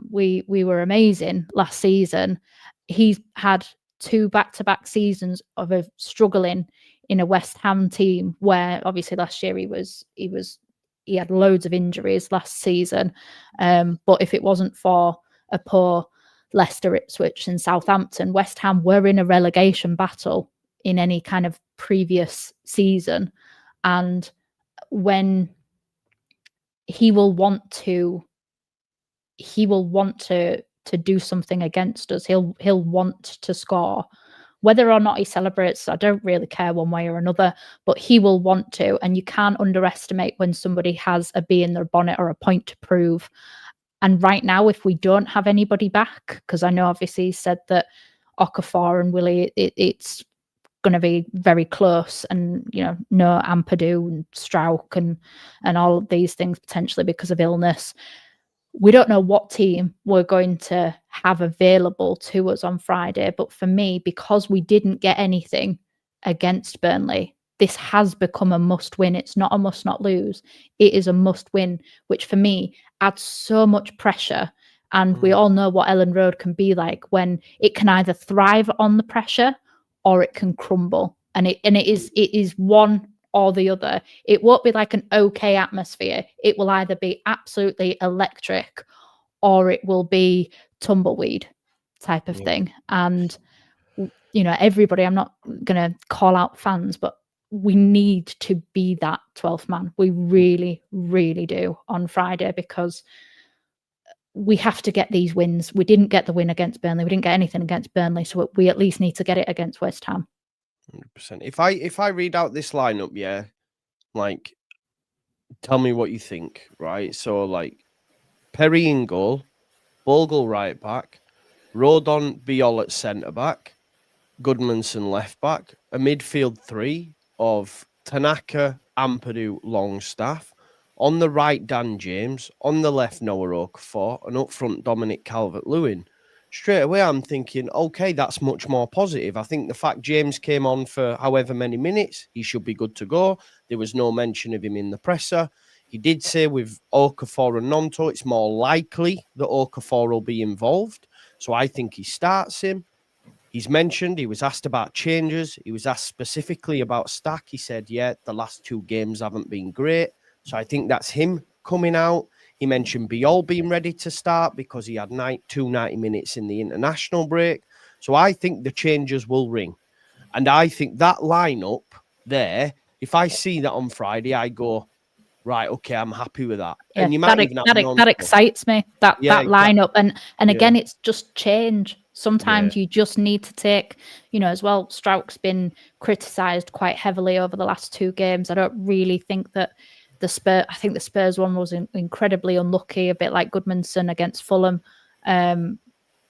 We were amazing last season. He's had 2 back-to-back seasons of struggling in a West Ham team where obviously last year he had loads of injuries last season. But if it wasn't for a poor Leicester, Ipswich and Southampton, West Ham were in a relegation battle in any kind of previous season. And when he will want to do something against us, he'll want to score. Whether or not he celebrates, I don't really care one way or another, but he will want to. And you can't underestimate when somebody has a bee in their bonnet or a point to prove. And right now, if we don't have anybody back, because I know obviously he said that Okafor and Willie, it's going to be very close, and no Ampadu and Strauch and all of these things potentially because of illness. We don't know what team we're going to have available to us on Friday. But for me, because we didn't get anything against Burnley, this has become a must win. It's not a must not lose. It is a must win, which for me adds so much pressure. And we all know what Ellen Road can be like when it can either thrive on the pressure or it can crumble. And it is one or the other. It won't be like an okay atmosphere. It will either be absolutely electric or it will be tumbleweed type of thing. And everybody, I'm not gonna call out fans, but we need to be that 12th man. We really, really do on Friday, because we have to get these wins. We didn't get the win against Burnley. We didn't get anything against Burnley, so we at least need to get it against West Ham. 100%. If I read out this lineup, like, tell me what you think, right? So, like, Perry in goal, Bogle right back, Rodon Biol at centre back, Goodmanson left back, a midfield 3 of Tanaka, Ampadu, Longstaff. On the right, Dan James. On the left, Noah Okafor. And up front, Dominic Calvert-Lewin. Straight away, I'm thinking, okay, that's much more positive. I think the fact James came on for however many minutes, he should be good to go. There was no mention of him in the presser. He did say with Okafor and Nonto, it's more likely that Okafor will be involved. So I think he starts him. He's mentioned, he was asked about changes. He was asked specifically about Stack. He said, yeah, the last 2 games haven't been great. So I think that's him coming out. He mentioned Biol being ready to start because he had 2 90 minutes in the international break. So I think the changes will ring. And I think that lineup there, if I see that on Friday, I go, right, okay, I'm happy with that. Yeah, And you might even have that excites me. That lineup, and again, it's just change. Sometimes you just need to take, as well. Strauch's been criticised quite heavily over the last 2 games. I don't really think that I think the Spurs one was incredibly unlucky, a bit like Goodmanson against Fulham.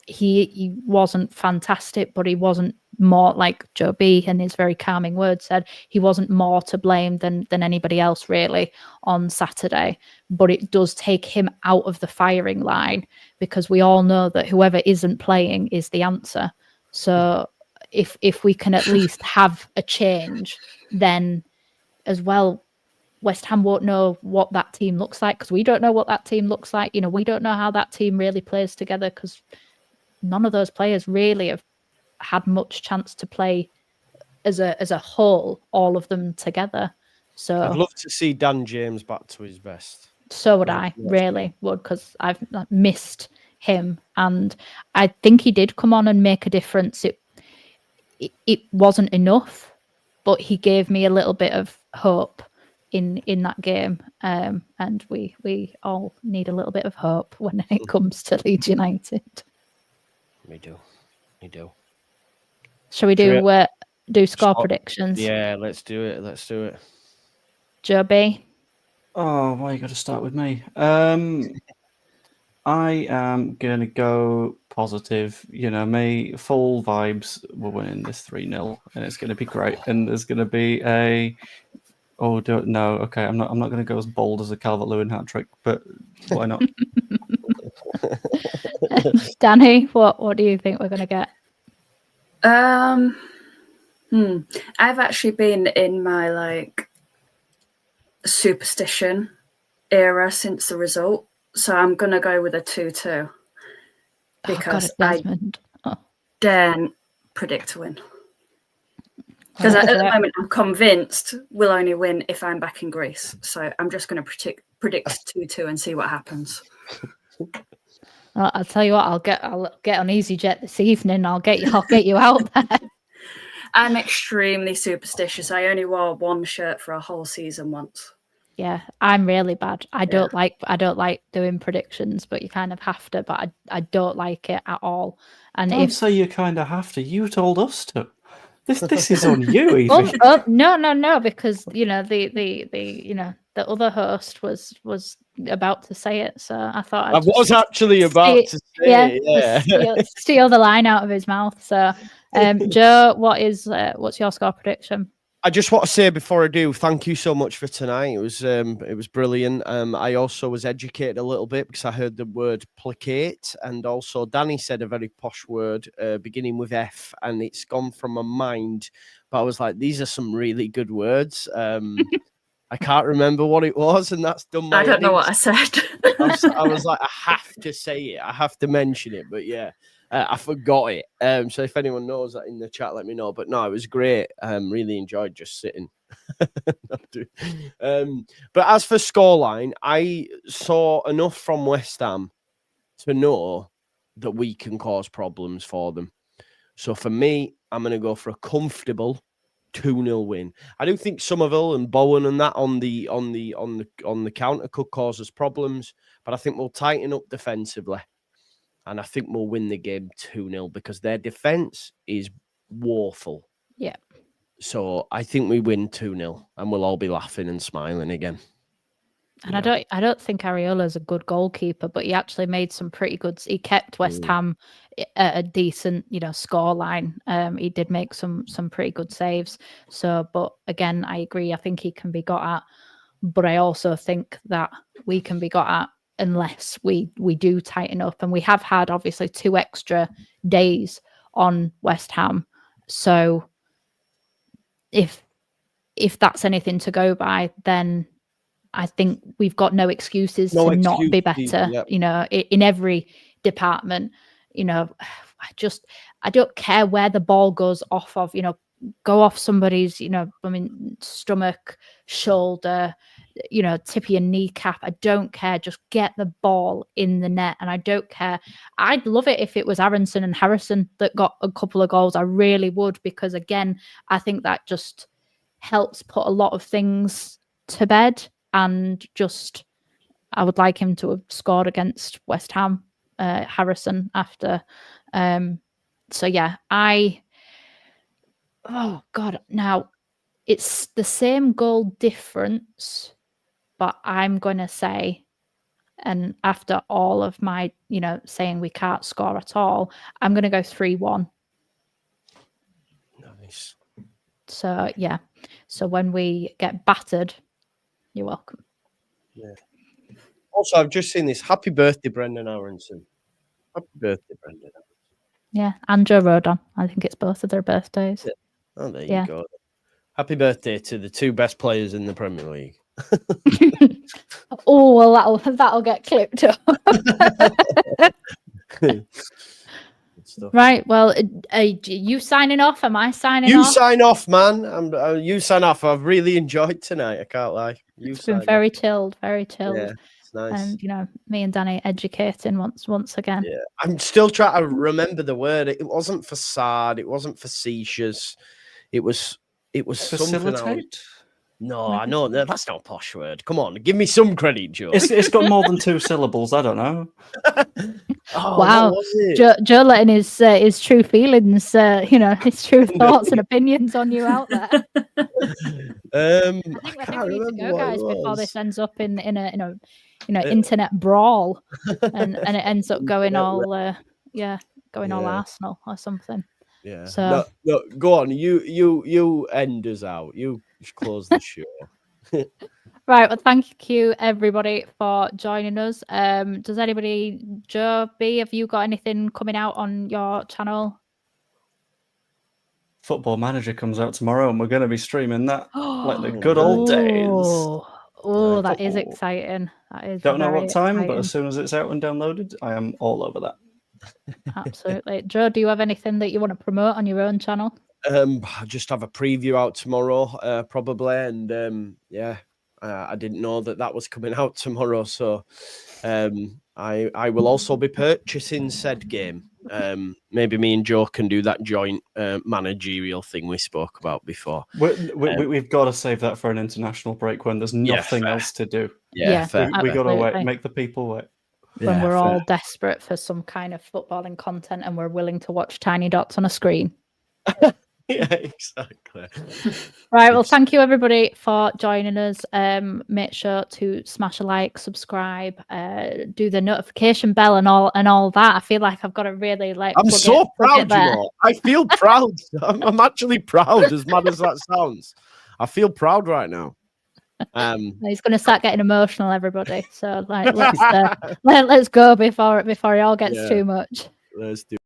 He wasn't fantastic, but he wasn't more, like Joe B in his very calming words said, he wasn't more to blame than anybody else really on Saturday. But it does take him out of the firing line, because we all know that whoever isn't playing is the answer. So if we can at least have a change, then as well, West Ham won't know what that team looks like, because we don't know what that team looks like. We don't know how that team really plays together, because none of those players really have had much chance to play as a whole, all of them together. So I'd love to see Dan James back to his best. So would I, really would, because I've missed him, and I think he did come on and make a difference. It wasn't enough, but he gave me a little bit of hope in that game, and we all need a little bit of hope when it comes to Leeds United. We do. Shall we do score predictions? Yeah, let's do it. Joe B. Oh, why you got to start with me? I am gonna go positive. Me, full vibes. We're winning this 3-0, and it's gonna be great. And there's gonna be a. Oh, no. Okay, I'm not gonna go as bold as a Calvert-Lewin hat trick, but why not? Danny, what do you think we're gonna get? I've actually been in my superstition era since the result, so I'm gonna go with a 2-2 because I daren't predict a win. Because at the moment I'm convinced we'll only win if I'm back in Greece, so I'm just going to predict 2-2 and see what happens. I'll tell you what, I'll get on EasyJet this evening. I'll get you out there. I'm extremely superstitious. I only wore 1 shirt for a whole season once. Yeah, I'm really bad. I don't like doing predictions, but you kind of have to. But I don't like it at all. And don't say you kind of have to. You told us to. This is on you, Evie. No, because the other host was about to say it, so I thought I was actually about to say it. Steal the line out of his mouth. So, Joe, what's your score prediction? I just want to say before I do, thank you so much for tonight. It was brilliant. I also was educated a little bit because I heard the word placate, and also Danny said a very posh word beginning with F, and it's gone from my mind. But I was like, these are some really good words. I can't remember what it was, and that's done my. I don't know what I said. I was like, I have to say it. I have to mention it. But yeah. I forgot it. So if anyone knows that in the chat, let me know. But no, it was great. Really enjoyed just sitting. But as for scoreline, I saw enough from West Ham to know that we can cause problems for them. So for me, I'm going to go for a comfortable 2-0 win. I do think Somerville and Bowen and that on the counter could cause us problems, but I think we'll tighten up defensively. And I think we'll win the game 2-0 because their defense is woeful. Yeah. So I think we win 2-0 and we'll all be laughing and smiling again. And I don't think Areola's a good goalkeeper, but he actually made some pretty good. He kept West Ham at a decent, score line. He did make some pretty good saves. So, but again, I agree. I think he can be got at, but I also think that we can be got at unless we do tighten up. And we have had obviously 2 extra days on West Ham. So if that's anything to go by, then I think we've got no excuses to not be better, yep. In every department. I don't care where the ball goes off of, go off somebody's, stomach, shoulder, tip of your kneecap. I don't care. Just get the ball in the net. And I don't care. I'd love it if it was Aronson and Harrison that got a couple of goals. I really would, because again, I think that just helps put a lot of things to bed. And just, I would like him to have scored against West Ham, Harrison, after. So yeah, oh God, now it's the same goal difference, but I'm going to say, and after all of my, saying we can't score at all, I'm going to go 3-1. Nice. So yeah, so when we get battered, you're welcome. Yeah. Also, I've just seen this. Happy birthday, Brendan Aronson. Happy birthday, Brendan. Yeah, and Joe Rodon. I think it's both of their birthdays. Yeah. Oh, there you go. Happy birthday to the two best players in the Premier League. Oh, well, that'll get clipped up. Right. Well, you signing off? Am I signing off? You sign off, man. You sign off. I've really enjoyed tonight. I can't lie. It's been very chilled, very chilled. Yeah, it's nice. And me and Danny educating once again. Yeah, I'm still trying to remember the word. It wasn't facade. It wasn't facetious. It was Facilitate? something. No, I know that's not a posh word. Come on, give me some credit, Joe. It's got more than 2 syllables. I don't know. Wow, Joe letting his true feelings, his true thoughts and opinions on you out there. I think we need to go, guys, before this ends up in a internet brawl, and it ends up going all all Arsenal or something. Yeah. So no, go on. You end us out. You close the show. Right. Well, thank you everybody for joining us. Does anybody, Joe B, have you got anything coming out on your channel? Football Manager comes out tomorrow, and we're going to be streaming that like the good old days. Oh, that is exciting. That is. Don't know what time, exciting. but as soon as it's out and downloaded, I am all over that. Absolutely. Joe, do you have anything that you want to promote on your own channel? I just have a preview out tomorrow, probably, and I didn't know that was coming out tomorrow, so I will also be purchasing said game. Maybe me and Joe can do that joint managerial thing we spoke about before. We've got to save that for an international break when there's nothing else to do. Yeah, we got to wait, make the people wait. When we're all desperate for some kind of footballing content and we're willing to watch tiny dots on a screen. Yeah, exactly. Right. Well, thank you everybody for joining us. Make sure to smash a like, subscribe, do the notification bell and all that. I feel like I've got to really I'm so proud, you know. I feel proud. I'm actually proud, as mad as that sounds. I feel proud right now. He's going to start getting emotional, everybody. So let's go before he all gets too much. Let's do.